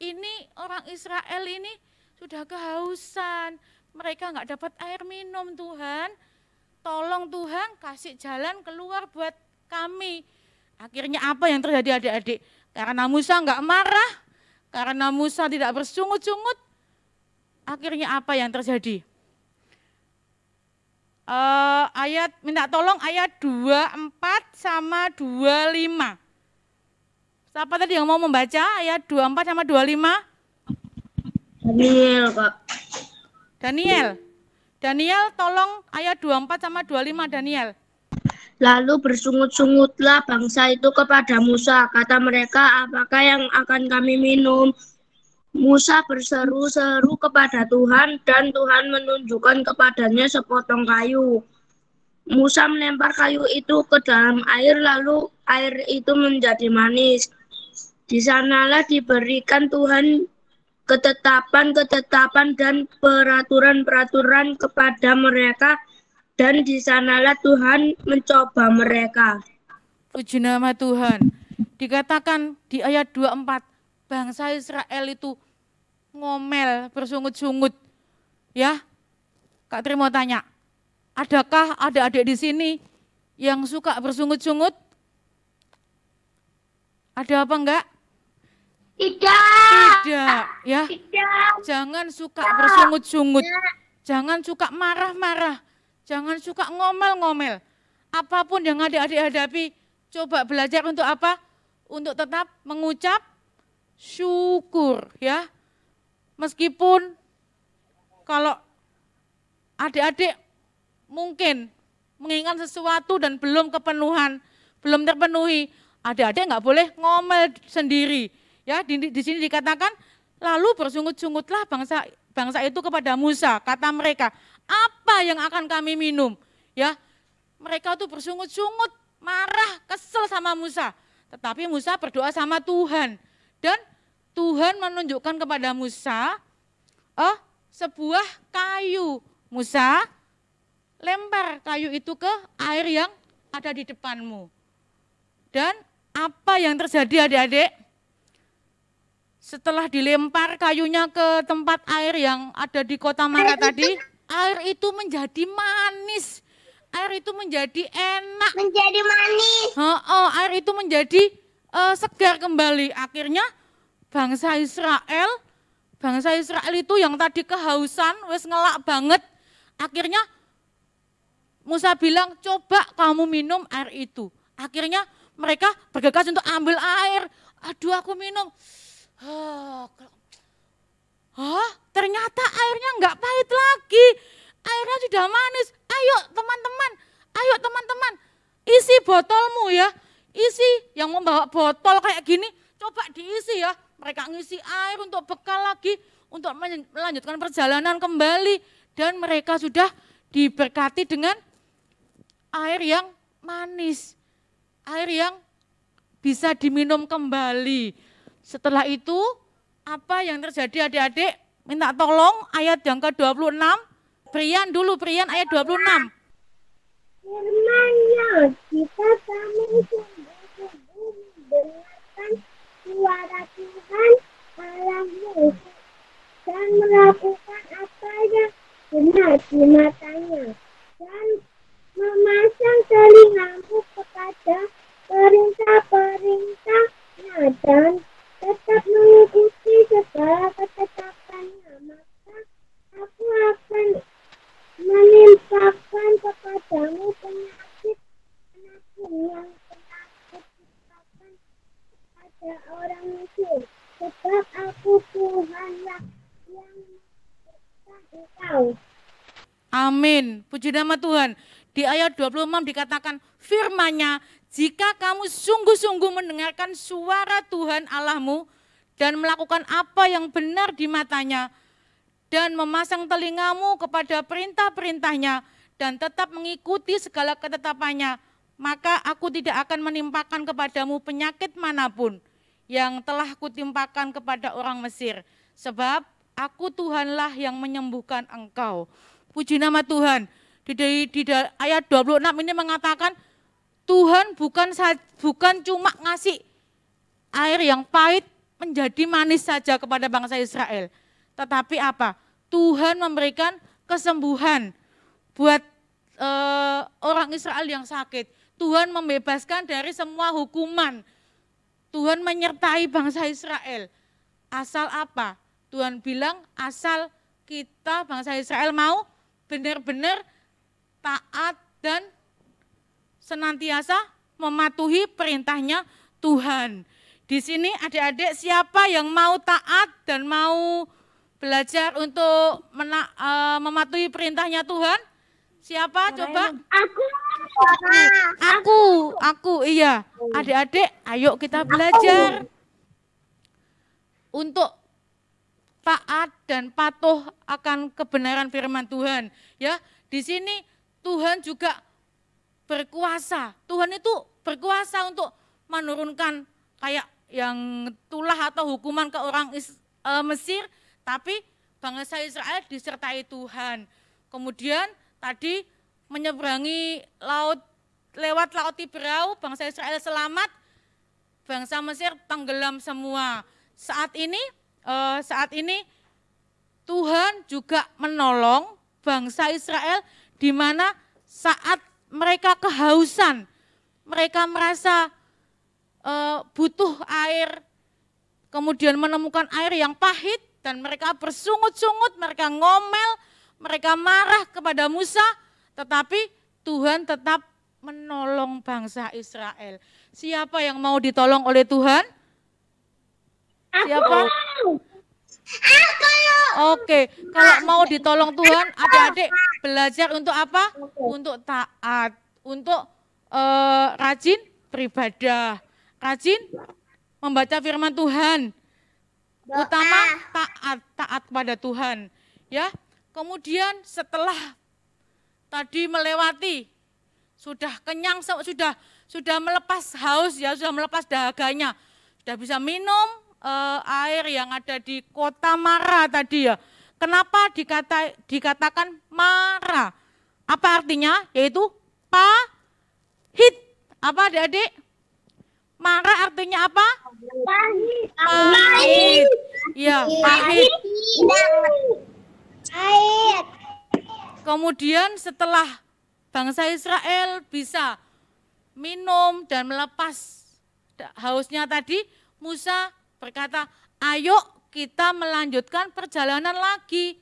ini orang Israel ini sudah kehausan, mereka enggak dapat air minum Tuhan, tolong Tuhan kasih jalan keluar buat kami. Akhirnya apa yang terjadi adik-adik? Karena Musa enggak marah, karena Musa tidak bersungut-sungut, akhirnya apa yang terjadi? Minta tolong ayat 24 sama 25. Siapa tadi yang mau membaca ayat 24 sama 25? Daniel, Pak. Daniel tolong ayat 24 sama 25 Daniel. Lalu bersungut-sungutlah bangsa itu kepada Musa. Kata mereka, apakah yang akan kami minum? Musa berseru-seru kepada Tuhan dan Tuhan menunjukkan kepadanya sepotong kayu. Musa melempar kayu itu ke dalam air, lalu air itu menjadi manis. Di sanalah diberikan Tuhan ketetapan-ketetapan dan peraturan-peraturan kepada mereka, dan di sanalah Tuhan mencoba mereka. Puji nama Tuhan. Dikatakan di ayat 24, bangsa Israel itu ngomel, bersungut-sungut. Ya, Kak Tri mau tanya, adakah adik-adik di sini yang suka bersungut-sungut? Ada apa enggak? Tidak. Tidak, ya. Tidak. Jangan suka bersungut-sungut. Jangan suka marah-marah. Jangan suka ngomel-ngomel. Apapun yang adik-adik hadapi, coba belajar untuk apa? Untuk tetap mengucap syukur, ya. Meskipun kalau adik-adik mungkin menginginkan sesuatu dan belum terpenuhi, adik-adik nggak boleh ngomel sendiri. Ya, di sini dikatakan, lalu bersungut-sungutlah bangsa itu kepada Musa, kata mereka, apa yang akan kami minum? Ya, mereka tuh bersungut-sungut, marah, kesel sama Musa. Tetapi Musa berdoa sama Tuhan, dan Tuhan menunjukkan kepada Musa sebuah kayu. Musa, lempar kayu itu ke air yang ada di depanmu. Dan apa yang terjadi adik-adik? Setelah dilempar kayunya ke tempat air yang ada di kota Mara tadi, air itu menjadi manis. Air itu menjadi enak. Menjadi manis. Air itu menjadi segar kembali. Akhirnya bangsa Israel itu yang tadi kehausan, wes ngelak banget. Akhirnya Musa bilang, coba kamu minum air itu. Akhirnya mereka bergegas untuk ambil air. Aduh, aku minum. Ternyata airnya enggak pahit lagi. Airnya sudah manis. Ayo teman-teman, isi botolmu ya. Isi, yang membawa botol kayak gini, coba diisi ya. Mereka ngisi air untuk bekal lagi, untuk melanjutkan perjalanan kembali. Dan mereka sudah diberkati dengan air yang manis. Air yang bisa diminum kembali. Setelah itu, apa yang terjadi adik-adik? Minta tolong ayat yang ke-26. Brian ayat 26. Firman-Nya, jika kamu sungguh-sungguh mendengarkan suara Tuhan Allahmu dan melakukan apa yang benar di matanya dan memasang telingamu kepada perintah-perintahnya dan tetap mengikuti segala ketetapannya, maka aku akan menimpakan kepadamu penyakit yang pernah ditimpakan pada orang Mesir, sebab aku Tuhanlah yang menyertai engkau. Amin, puji nama Tuhan. Di ayat 26 dikatakan firman-Nya, jika kamu sungguh-sungguh mendengarkan suara Tuhan Allahmu dan melakukan apa yang benar di matanya dan memasang telingamu kepada perintah-perintahnya dan tetap mengikuti segala ketetapannya, maka aku tidak akan menimpakan kepadamu penyakit manapun yang telah kutimpakan kepada orang Mesir, sebab aku Tuhanlah yang menyembuhkan engkau. Puji nama Tuhan. Di ayat 26 ini mengatakan Tuhan bukan cuma ngasih air yang pahit menjadi manis saja kepada bangsa Israel. Tetapi apa? Tuhan memberikan kesembuhan buat orang Israel yang sakit. Tuhan membebaskan dari semua hukuman. Tuhan menyertai bangsa Israel. Asal apa? Tuhan bilang asal kita bangsa Israel mau benar-benar taat dan senantiasa mematuhi perintahnya Tuhan. Di sini adik-adik siapa yang mau taat dan mau belajar untuk mematuhi perintahnya Tuhan? Siapa coba? Aku, iya. Adik-adik, ayo kita belajar untuk taat dan patuh akan kebenaran firman Tuhan. Ya, di sini Tuhan juga berkuasa. Tuhan itu berkuasa untuk menurunkan kayak yang tulah atau hukuman ke orang Mesir, tapi bangsa Israel disertai Tuhan. Kemudian tadi menyeberangi laut, lewat laut Tiberau, bangsa Israel selamat, bangsa Mesir tenggelam semua. Saat ini Tuhan juga menolong bangsa Israel di mana saat mereka kehausan, mereka merasa butuh air, kemudian menemukan air yang pahit, dan mereka bersungut-sungut, mereka ngomel, mereka marah kepada Musa, tetapi Tuhan tetap menolong bangsa Israel. Siapa yang mau ditolong oleh Tuhan? Siapa? Oke, kalau mau ditolong Tuhan, adik-adik belajar untuk apa? Untuk taat, untuk rajin beribadah, rajin membaca firman Tuhan. Utama taat kepada Tuhan, ya. Kemudian setelah tadi melewati, sudah kenyang, sudah melepas haus, ya, sudah melepas dahaganya, sudah bisa minum air yang ada di kota Mara tadi, ya. Kenapa dikatakan Mara? Apa artinya? Yaitu pahit. Apa adik-adik? Mara artinya apa? Pahit. Ya, pahit. Kemudian setelah bangsa Israel bisa minum dan melepas hausnya tadi, Musa berkata, ayo kita melanjutkan perjalanan lagi.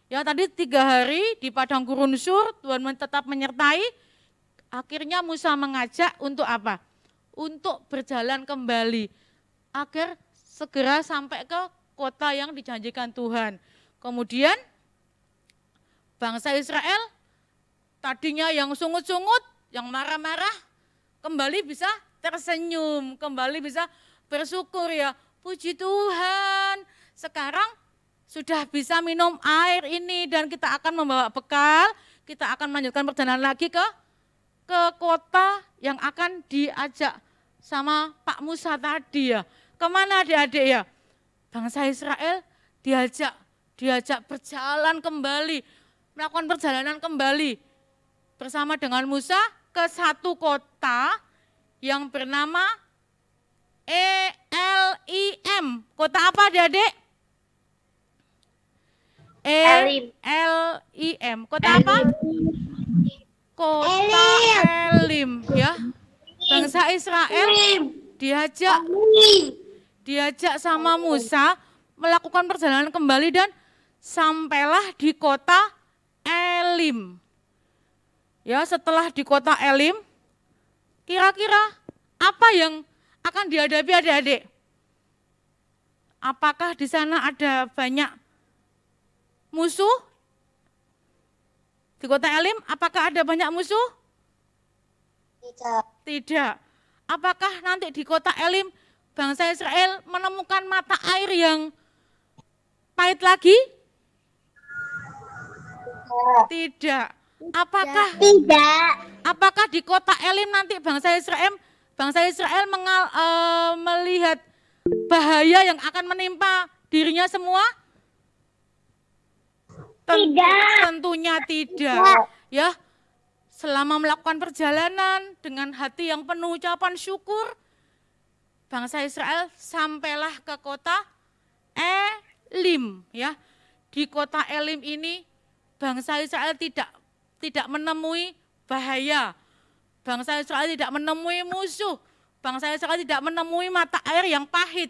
Ya, tadi 3 hari di padang gurun Sur, Tuhan tetap menyertai. Akhirnya Musa mengajak untuk apa? Untuk berjalan kembali, agar segera sampai ke kota yang dijanjikan Tuhan. Kemudian bangsa Israel tadinya yang sungut-sungut, yang marah-marah, kembali bisa tersenyum, kembali bisa bersyukur, ya. Puji Tuhan, sekarang sudah bisa minum air ini dan kita akan membawa bekal, kita akan melanjutkan perjalanan lagi ke kota yang akan diajak sama Pak Musa tadi, ya. Kemana adik-adik, ya? Bangsa Israel diajak berjalan kembali, melakukan perjalanan kembali bersama dengan Musa ke satu kota yang bernama Elim. Kota apa adik-adik? Elim. Kota apa? Kota Elim, ya. Bangsa Israel diajak sama Musa melakukan perjalanan kembali dan sampailah di kota Elim. Ya, setelah di kota Elim, kira-kira apa yang akan dihadapi adik-adik? Apakah di sana ada banyak musuh? Di kota Elim, apakah ada banyak musuh? Tidak. Apakah nanti di kota Elim, bangsa Israel menemukan mata air yang pahit lagi? Tidak. Apakah di kota Elim nanti bangsa Israel melihat bahaya yang akan menimpa dirinya semua? Tentunya tidak. Ya, selama melakukan perjalanan dengan hati yang penuh ucapan syukur, bangsa Israel sampailah ke kota Elim. Ya, di kota Elim ini bangsa Israel tidak menemui bahaya. Bangsa Israel tidak menemui musuh. Bangsa Israel tidak menemui mata air yang pahit.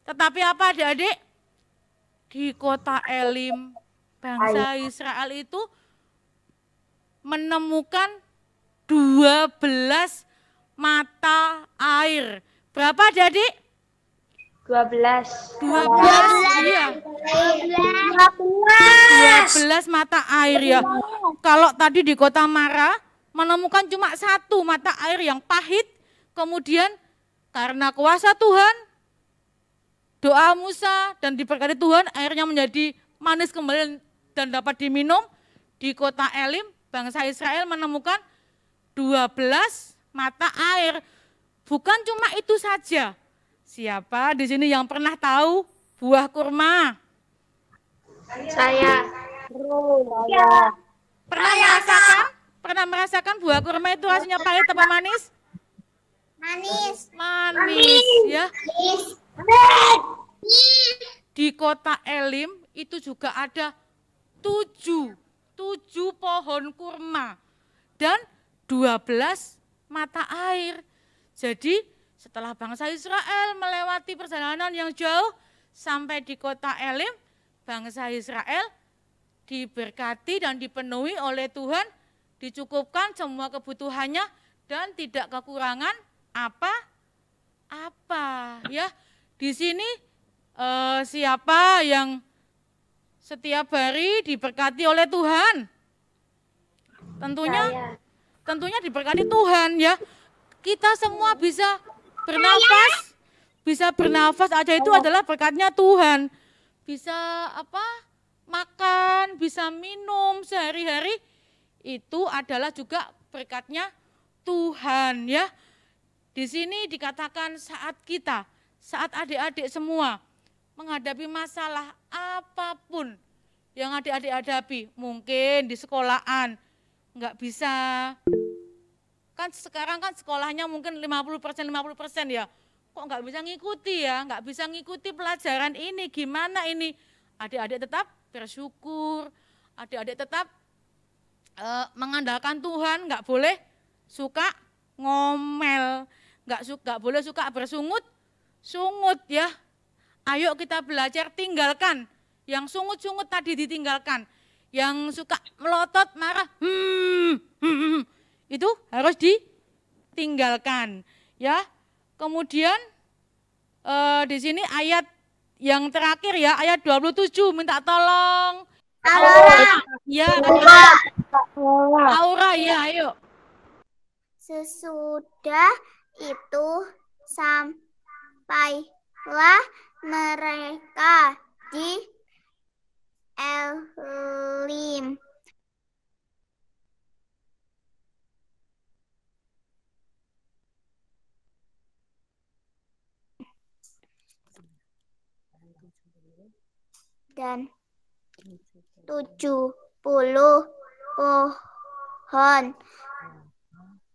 Tetapi apa adik-adik? Di kota Elim, bangsa Israel itu menemukan 12 mata air. Berapa adik-adik? 12. 12, iya. 12 mata air, ya. Kalau tadi di kota Mara menemukan cuma 1 mata air yang pahit, kemudian karena kuasa Tuhan, doa Musa dan diberkati Tuhan, airnya menjadi manis kembali dan dapat diminum. Di kota Elim, bangsa Israel menemukan 12 mata air. Bukan cuma itu saja. Siapa di sini yang pernah tahu buah kurma? Saya. Pernah merasakan buah kurma itu hasilnya pahit atau manis? Manis, ya. Di kota Elim itu juga ada 7 pohon kurma dan 12 12 mata air. Jadi setelah bangsa Israel melewati perjalanan yang jauh sampai di kota Elim, bangsa Israel diberkati dan dipenuhi oleh Tuhan, dicukupkan semua kebutuhannya dan tidak kekurangan apa-apa. Ya, di sini siapa yang setiap hari diberkati oleh Tuhan? Tentunya diberkati Tuhan ya. Kita semua bisa bernafas aja itu adalah berkatnya Tuhan. Bisa makan, bisa minum sehari-hari, itu adalah juga berkatnya Tuhan ya. Di sini dikatakan saat adik-adik semua menghadapi masalah apapun yang adik-adik hadapi, mungkin di sekolahan nggak bisa, kan sekarang kan sekolahnya mungkin 50% ya, kok nggak bisa ngikuti ya, nggak bisa ngikuti pelajaran ini, gimana ini? Adik-adik tetap bersyukur, adik-adik tetap mengandalkan Tuhan, nggak boleh suka ngomel, nggak boleh suka bersungut ya. Ayo kita belajar tinggalkan, yang sungut-sungut tadi ditinggalkan, yang suka melotot, marah, itu harus ditinggalkan ya. Kemudian di sini ayat yang terakhir ya, ayat 27, minta tolong. Aura ya, ayo. Sesudah itu sampailah mereka di Elim. Dan 70 pohon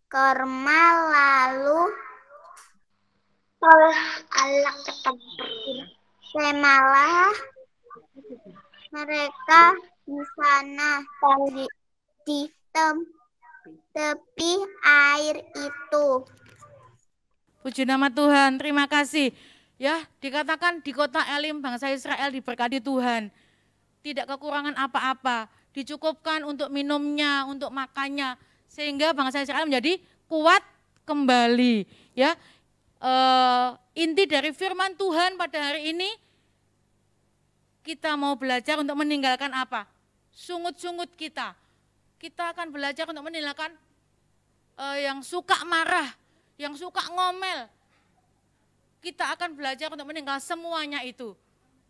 kurma lalu semalah mereka di sana di tepi air itu. Puji nama Tuhan, terima kasih. Ya, dikatakan di kota Elim bangsa Israel diberkati Tuhan. Tidak kekurangan apa-apa, dicukupkan untuk minumnya, untuk makannya, sehingga bangsa Israel menjadi kuat kembali. Ya, inti dari firman Tuhan pada hari ini, kita mau belajar untuk meninggalkan apa? Sungut-sungut kita. Kita akan belajar untuk meninggalkan yang suka marah, yang suka ngomel. Kita akan belajar untuk meninggalkan semuanya itu.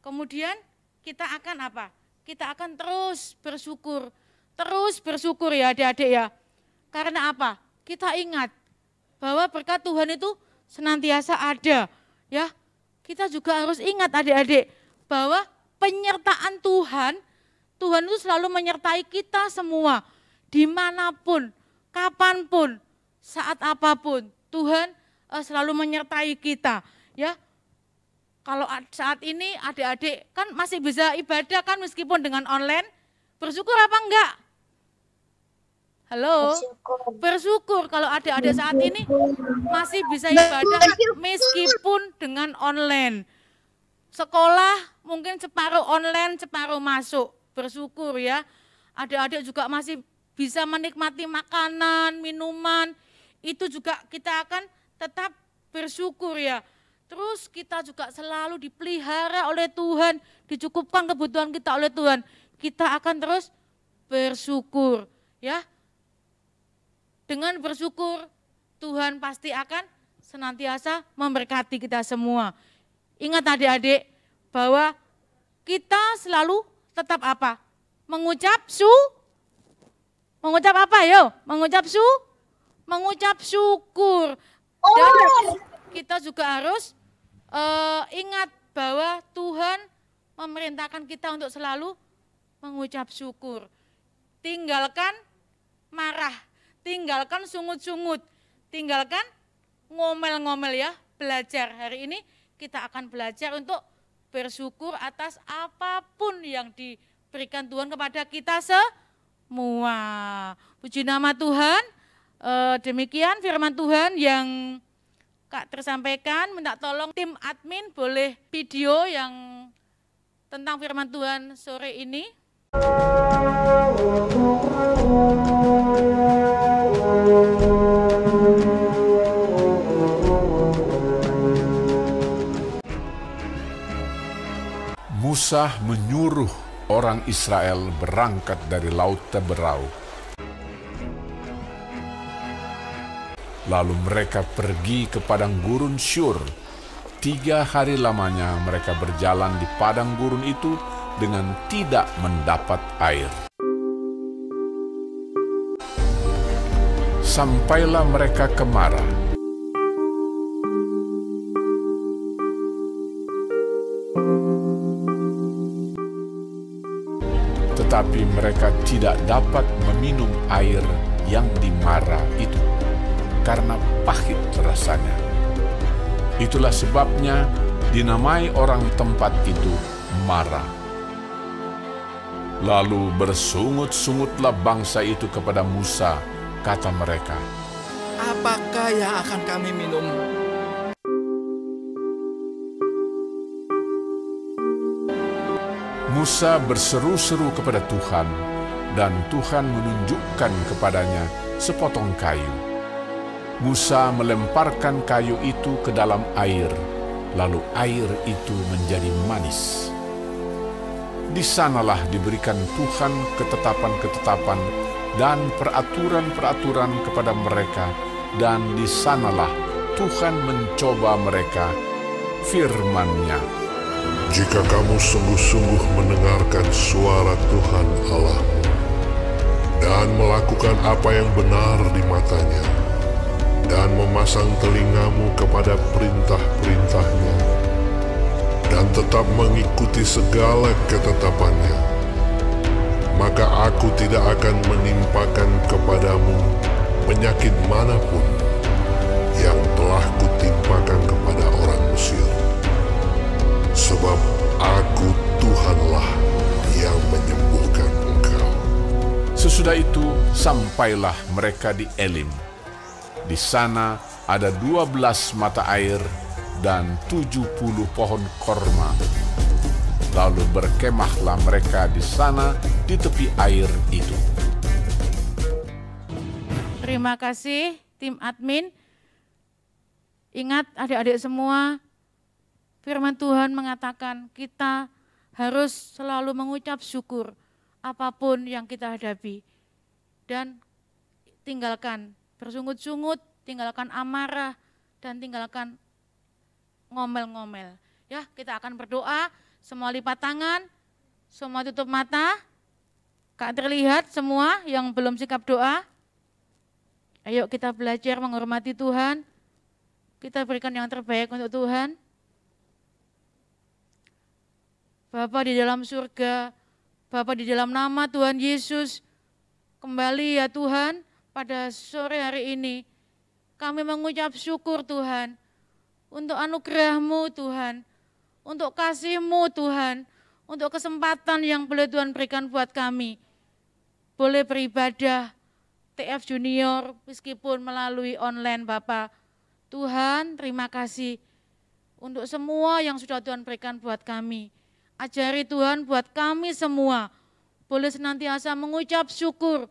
Kemudian kita akan apa? Kita akan terus bersyukur ya adik-adik ya. Karena apa? Kita ingat bahwa berkat Tuhan itu senantiasa ada. Ya, kita juga harus ingat adik-adik bahwa penyertaan Tuhan itu selalu menyertai kita semua. Dimanapun, kapanpun, saat apapun, Tuhan selalu menyertai kita. Ya, kalau saat ini adik-adik kan masih bisa ibadah kan meskipun dengan online, bersyukur apa enggak? Halo, bersyukur kalau adik-adik saat ini masih bisa ibadah meskipun dengan online. Sekolah mungkin separuh online, separuh masuk, bersyukur ya. Adik-adik juga masih bisa menikmati makanan, minuman, itu juga kita akan tetap bersyukur ya. Terus kita juga selalu dipelihara oleh Tuhan, dicukupkan kebutuhan kita oleh Tuhan. Kita akan terus bersyukur ya. Dengan bersyukur Tuhan pasti akan senantiasa memberkati kita semua. Ingat adik-adik bahwa kita selalu tetap apa? Mengucap apa yo? Mengucap syukur. Dan kita juga harus ingat bahwa Tuhan memerintahkan kita untuk selalu mengucap syukur. Tinggalkan marah, tinggalkan sungut-sungut, tinggalkan ngomel-ngomel ya. Belajar hari ini kita akan belajar untuk bersyukur atas apapun yang diberikan Tuhan kepada kita semua. Puji nama Tuhan. Demikian firman Tuhan yang Kak tersampaikan. Minta tolong tim admin boleh video yang tentang firman Tuhan sore ini. Musa menyuruh orang Israel berangkat dari Laut Teberau. Lalu mereka pergi ke padang gurun Syur. 3 hari lamanya mereka berjalan di padang gurun itu dengan tidak mendapat air. Sampailah mereka ke Mara. Tetapi mereka tidak dapat meminum air yang di Mara itu, karena pahit rasanya. Itulah sebabnya dinamai orang tempat itu Mara. Lalu bersungut-sungutlah bangsa itu kepada Musa, kata mereka, apakah yang akan kami minum? Musa berseru-seru kepada Tuhan, dan Tuhan menunjukkan kepadanya sepotong kayu. Musa melemparkan kayu itu ke dalam air, lalu air itu menjadi manis. Di sanalah diberikan Tuhan ketetapan-ketetapan dan peraturan-peraturan kepada mereka, dan di sanalah Tuhan mencoba mereka, firman-Nya. Jika kamu sungguh-sungguh mendengarkan suara Tuhan Allahmu dan melakukan apa yang benar di matanya dan memasang telingamu kepada perintah-perintahnya dan tetap mengikuti segala ketetapannya, maka aku tidak akan menimpakan kepadamu penyakit manapun yang telah kutimpakan kepada orang Mesir. Sebab aku Tuhanlah yang menyembuhkan engkau. Sesudah itu sampailah mereka di Elim. Di sana ada 12 mata air dan 70 pohon korma. Lalu berkemahlah mereka di sana di tepi air itu. Terima kasih tim admin. Ingat adik-adik semua, firman Tuhan mengatakan kita harus selalu mengucap syukur apapun yang kita hadapi. Dan tinggalkan bersungut-sungut, tinggalkan amarah, dan tinggalkan ngomel-ngomel. Ya, kita akan berdoa, semua lipat tangan, semua tutup mata. Kak terlihat semua yang belum sikap doa. Ayo kita belajar menghormati Tuhan. Kita berikan yang terbaik untuk Tuhan. Bapa di dalam surga, Bapa di dalam nama Tuhan Yesus, kembali ya Tuhan pada sore hari ini, kami mengucap syukur Tuhan, untuk anugerah-Mu Tuhan, untuk kasih-Mu Tuhan, untuk kesempatan yang boleh Tuhan berikan buat kami, boleh beribadah TF Junior meskipun melalui online Bapa. Tuhan terima kasih untuk semua yang sudah Tuhan berikan buat kami. Ajari Tuhan buat kami semua, boleh senantiasa mengucap syukur,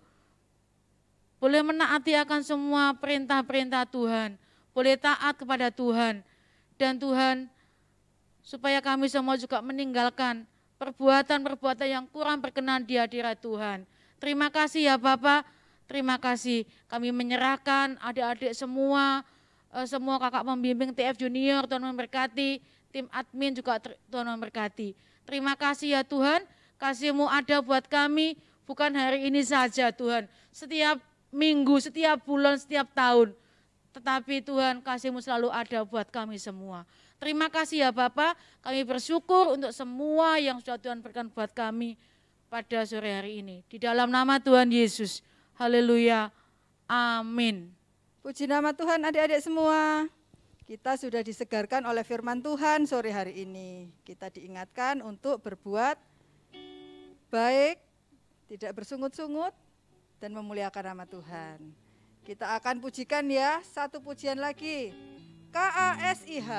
boleh menaati akan semua perintah-perintah Tuhan, boleh taat kepada Tuhan. Dan Tuhan, supaya kami semua juga meninggalkan perbuatan-perbuatan yang kurang berkenan di hadirat Tuhan. Terima kasih ya Bapak, terima kasih. Kami menyerahkan adik-adik semua, semua kakak pembimbing TF Junior, Tuhan memberkati, tim admin juga Tuhan memberkati. Terima kasih ya Tuhan, kasih-Mu ada buat kami, bukan hari ini saja Tuhan, setiap minggu, setiap bulan, setiap tahun. Tetapi Tuhan, kasih-Mu selalu ada buat kami semua. Terima kasih ya Bapak, kami bersyukur untuk semua yang sudah Tuhan berikan buat kami pada sore hari ini. Di dalam nama Tuhan Yesus, haleluya, amin. Puji nama Tuhan adik-adik semua. Kita sudah disegarkan oleh firman Tuhan sore hari ini. Kita diingatkan untuk berbuat baik, tidak bersungut-sungut, dan memuliakan nama Tuhan. Kita akan pujikan ya, satu pujian lagi. KASIH.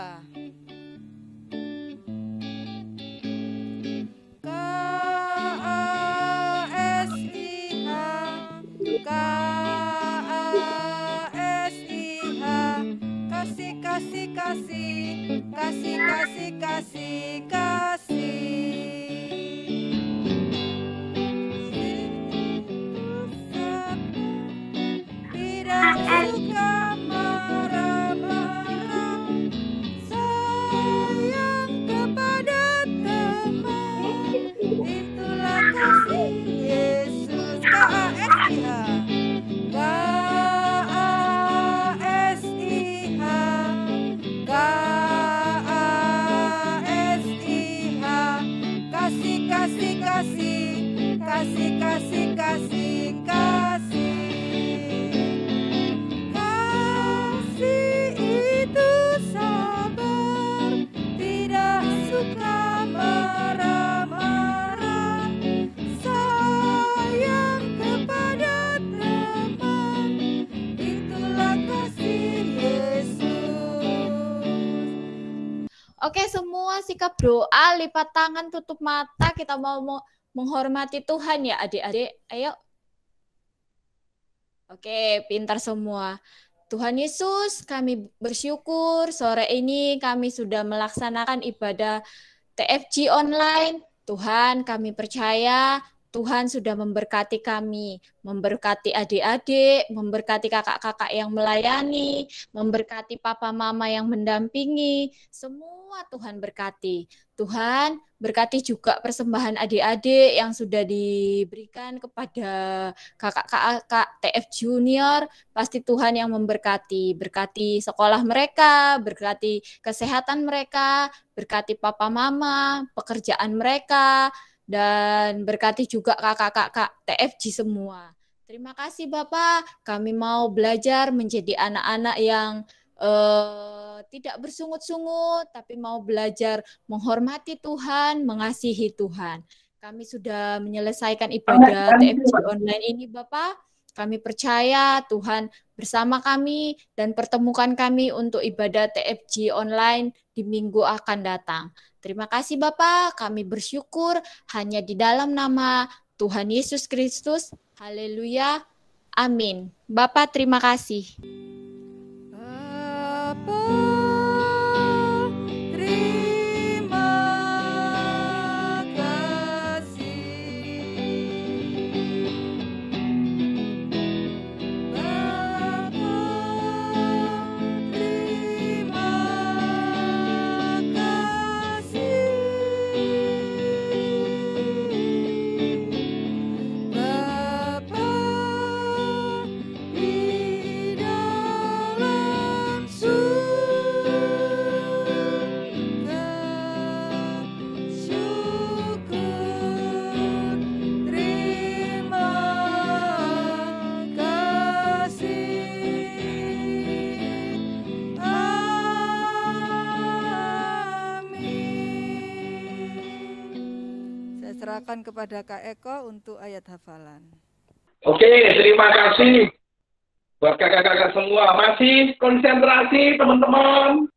Oke, semua sikap doa, lipat tangan, tutup mata. Kita mau menghormati Tuhan ya adik-adik. Ayo. Oke, pintar semua. Tuhan Yesus, kami bersyukur sore ini kami sudah melaksanakan ibadah TFG online. Tuhan, kami percaya Tuhan sudah memberkati kami, memberkati adik-adik, memberkati kakak-kakak yang melayani, memberkati papa mama yang mendampingi, semua Tuhan berkati. Tuhan, berkati juga persembahan adik-adik yang sudah diberikan kepada kakak-kakak TF Junior, pasti Tuhan yang memberkati, berkati sekolah mereka, berkati kesehatan mereka, berkati papa mama, pekerjaan mereka, dan berkati juga kakak-kakak TFG semua. Terima kasih Bapak, kami mau belajar menjadi anak-anak yang tidak bersungut-sungut, tapi mau belajar menghormati Tuhan, mengasihi Tuhan. Kami sudah menyelesaikan ibadah TFG online ini Bapak. Kami percaya Tuhan bersama kami dan pertemukan kami untuk ibadah TFG online di minggu akan datang. Terima kasih Bapak, kami bersyukur hanya di dalam nama Tuhan Yesus Kristus. Haleluya. Amin. Bapak terima kasih. Serahkan kepada Kak Eko untuk ayat hafalan. Oke, terima kasih buat kakak-kakak semua. Masih konsentrasi teman-teman.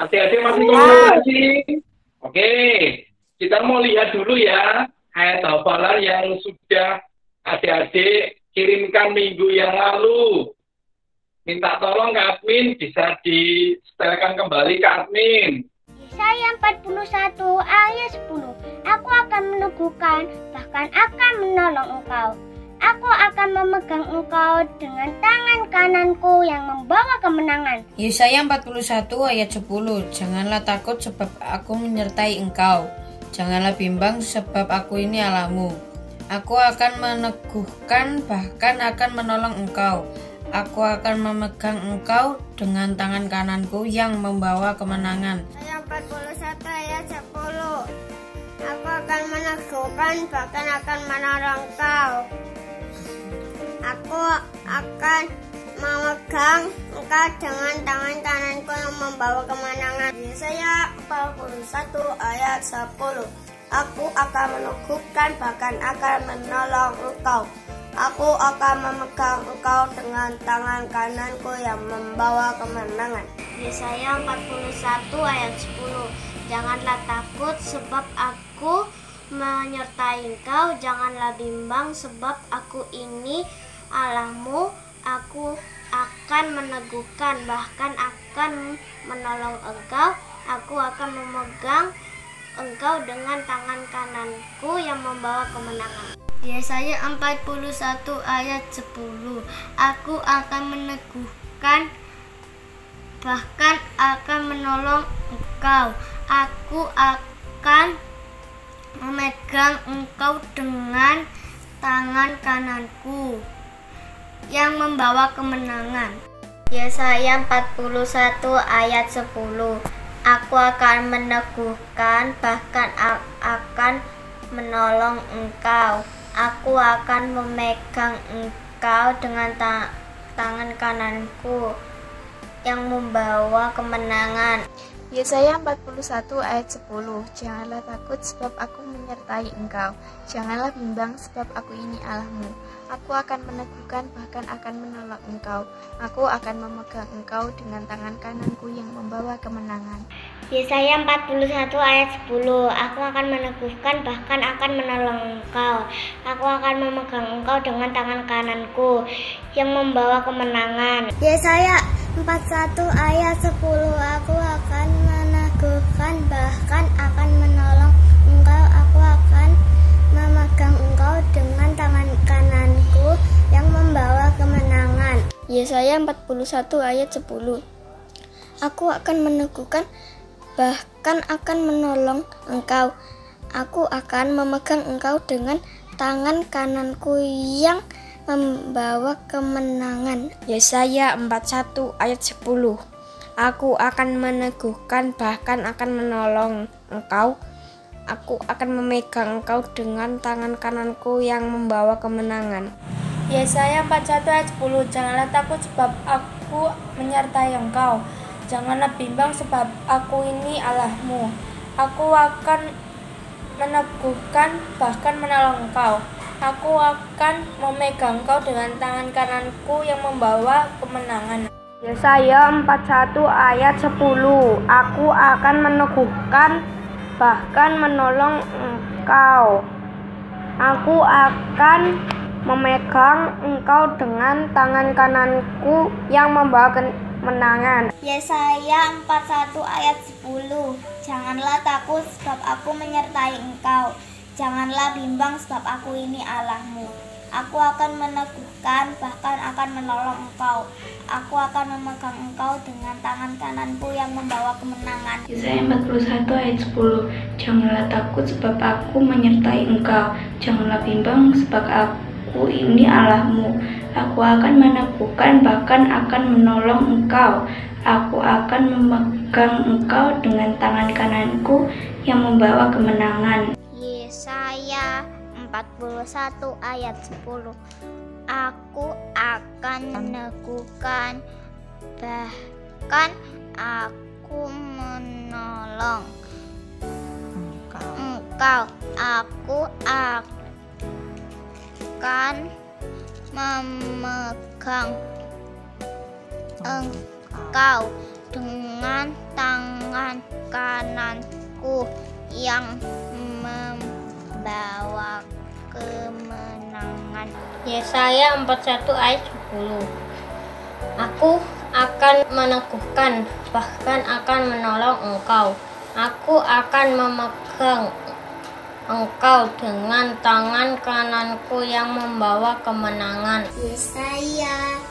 Adik-adik masih konsentrasi. Oke, kita mau lihat dulu ya ayat hafalan yang sudah adik-adik kirimkan minggu yang lalu. Minta tolong Kak Admin bisa disetelkan kembali Kak Admin. Yesaya 41 ayat 10. Aku akan meneguhkan, bahkan akan menolong engkau. Aku akan memegang engkau dengan tangan kananku yang membawa kemenangan. Yesaya 41 ayat 10. Janganlah takut sebab aku menyertai engkau. Janganlah bimbang sebab aku ini Allahmu. Aku akan meneguhkan, bahkan akan menolong engkau. Aku akan memegang engkau dengan tangan kananku yang membawa kemenangan. Yesaya 41 ayat 10. Aku akan meneguhkan, bahkan akan menolong engkau. Aku akan memegang engkau dengan tangan kananku yang membawa kemenangan. Yesaya 41 ayat 10. Aku akan meneguhkan, bahkan akan menolong engkau. Aku akan memegang engkau dengan tangan kananku yang membawa kemenangan. Yesaya 41 ayat 10. Janganlah takut sebab aku menyertai engkau, janganlah bimbang sebab aku ini Allahmu. Aku akan meneguhkan, bahkan akan menolong engkau. Aku akan memegang engkau dengan tangan kananku yang membawa kemenangan. Yesaya 41 ayat 10. Aku akan meneguhkan, bahkan akan menolong engkau. Aku akan memegang engkau dengan tangan kananku yang membawa kemenangan. Yesaya 41 ayat 10. Aku akan meneguhkan, bahkan akan menolong engkau. Aku akan memegang engkau dengan tangan kananku yang membawa kemenangan. Yesaya 41 ayat 10. Janganlah takut sebab aku menyertai engkau. Janganlah bimbang sebab aku ini Allahmu. Aku akan meneguhkan, bahkan akan menolong engkau. Aku akan memegang engkau dengan tangan kananku yang membawa kemenangan. Yesaya 41 ayat 10. Aku akan meneguhkan, bahkan akan menolong engkau. Aku akan memegang engkau dengan tangan kananku yang membawa kemenangan. Yesaya 41 ayat 10. Aku akan meneguhkan, bahkan akan menolong engkau. Aku akan memegang engkau dengan tangan kananku yang membawa kemenangan. Yesaya 41 ayat 10. Aku akan meneguhkan, bahkan akan menolong engkau. Aku akan memegang engkau dengan tangan kananku yang membawa kemenangan. Yesaya 41 ayat 10. Aku akan meneguhkan, bahkan akan menolong engkau. Aku akan memegang engkau dengan tangan kananku yang membawa kemenangan. Yesaya 41 ayat 10. Janganlah takut sebab aku menyertai engkau. Janganlah bimbang sebab aku ini Allahmu. Aku akan meneguhkan, bahkan menolong engkau. Aku akan memegang engkau dengan tangan kananku yang membawa kemenangan. Yesaya 41 ayat 10. Aku akan meneguhkan, bahkan menolong engkau. Aku akan memegang engkau dengan tangan kananku yang membawa kemenangan. Yesaya 41 ayat 10. Janganlah takut sebab aku menyertai engkau. Janganlah bimbang sebab aku ini Allahmu. Aku akan meneguhkan, bahkan akan menolong engkau. Aku akan memegang engkau dengan tangan kananku yang membawa kemenangan. Yesaya 41 ayat 10. Janganlah takut sebab aku menyertai engkau. Janganlah bimbang sebab aku ini Allahmu. Aku akan meneguhkan, bahkan akan menolong engkau. Aku akan memegang engkau dengan tangan kananku yang membawa kemenangan. Yesaya 41 ayat 10. Aku akan meneguhkan, bahkan aku menolong engkau. Aku akan memegang engkau dengan tangan kananku yang membawa kemenangan. Yesaya 41 ayat 10. Aku akan meneguhkan, bahkan akan menolong engkau. Aku akan memegang engkau dengan tangan kananku yang membawa kemenangan. Yesaya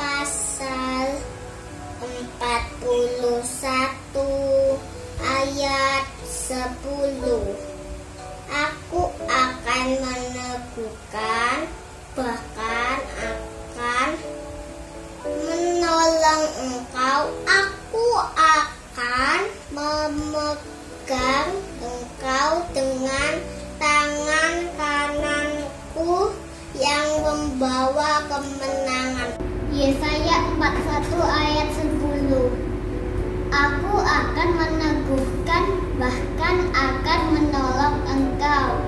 pasal 41 ayat 10. Aku akan meneguhkan, bahkan akan menolong engkau. Aku akan memegang engkau dengan tangan kananku yang membawa kemenangan. Yesaya 41 ayat 10. Aku akan meneguhkan, bahkan akan menolong engkau.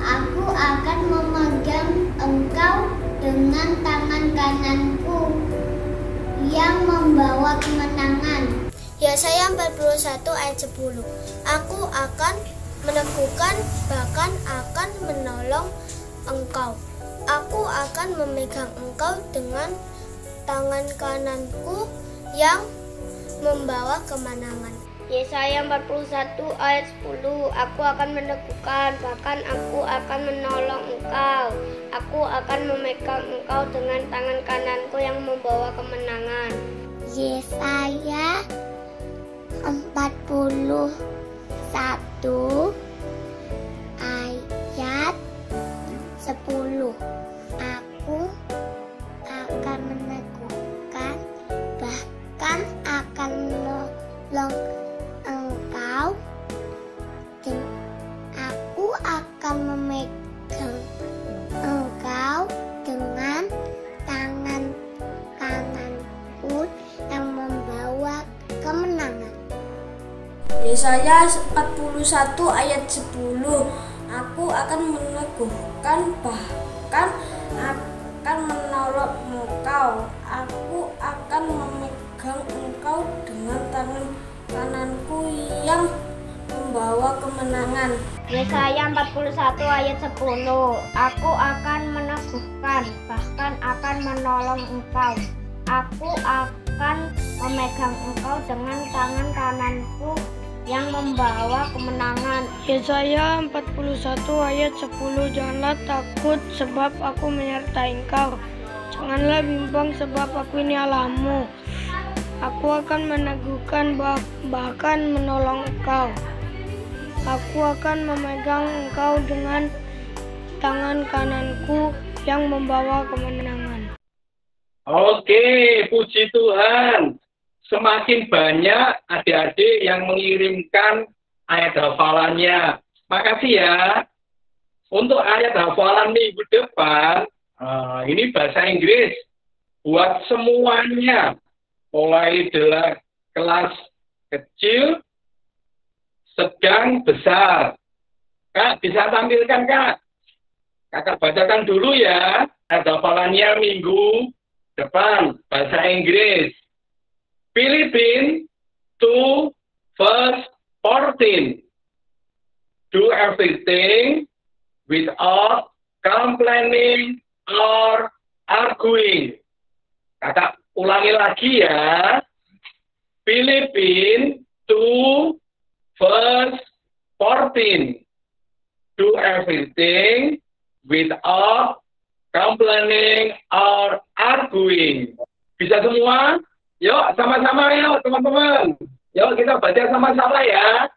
Aku Aku akan memegang engkau dengan tangan kananku yang membawa kemenangan. Yesaya 41 ayat 10. Aku akan meneguhkan, bahkan akan menolong engkau. Aku akan memegang engkau dengan tangan kananku yang membawa kemenangan. Yesaya 41 ayat 10. Aku akan meneguhkan, bahkan aku akan menolong engkau. Aku akan memegang engkau dengan tangan kananku yang membawa kemenangan. Yesaya 41 ayat 10. Aku akan meneguhkan, bahkan akan menolong engkau. Dan aku akan memegang engkau dengan tangan kananku yang membawa kemenangan. Yesaya 41 ayat 10. Aku akan meneguhkan, bahkan akan menolong engkau. Aku akan memegang engkau dengan tangan kananku yang membawa kemenangan. Yesaya 41 ayat 10. Aku akan meneguhkan, bahkan akan menolong engkau. Aku akan memegang engkau dengan tangan kananku yang membawa kemenangan. Yesaya 41 ayat 10. Janganlah takut sebab aku menyertai engkau. Janganlah bimbang sebab aku ini Allahmu. Aku akan meneguhkan, bahkan menolong engkau. Aku akan memegang engkau dengan tangan kananku yang membawa kemenangan. Oke, puji Tuhan. Semakin banyak adik-adik yang mengirimkan ayat hafalannya. Makasih ya. Untuk ayat hafalan minggu depan, ini bahasa Inggris. Buat semuanya. Mulai dari kelas kecil, sedang, besar. Kak, bisa tampilkan, Kak? Kakak bacakan dulu ya. Ayat hafalannya minggu depan, bahasa Inggris. Philippines 2 verse 14. Do everything without complaining or arguing. Kakak ulangi lagi ya. Philippines 2 verse 14. Do everything without complaining or arguing. Bisa semua? Yuk, sama-sama yuk teman-teman. Yuk kita baca sama-sama ya.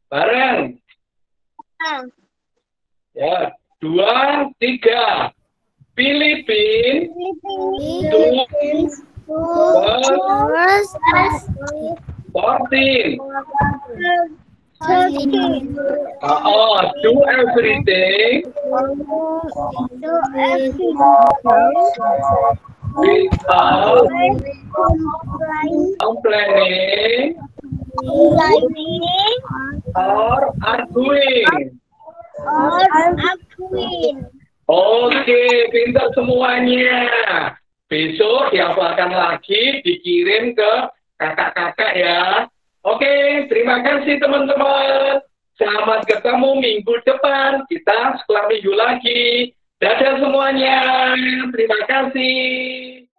Bareng. Ya, 2, 3. Philippines 2 verse 14. Do everything without complaining or arguing. Oke, pintar semuanya. Besok dihafalkan lagi, dikirim ke kakak-kakak ya. Oke, terima kasih teman-teman. Selamat ketemu minggu depan. Kita sekolah minggu lagi. Dadah semuanya. Terima kasih.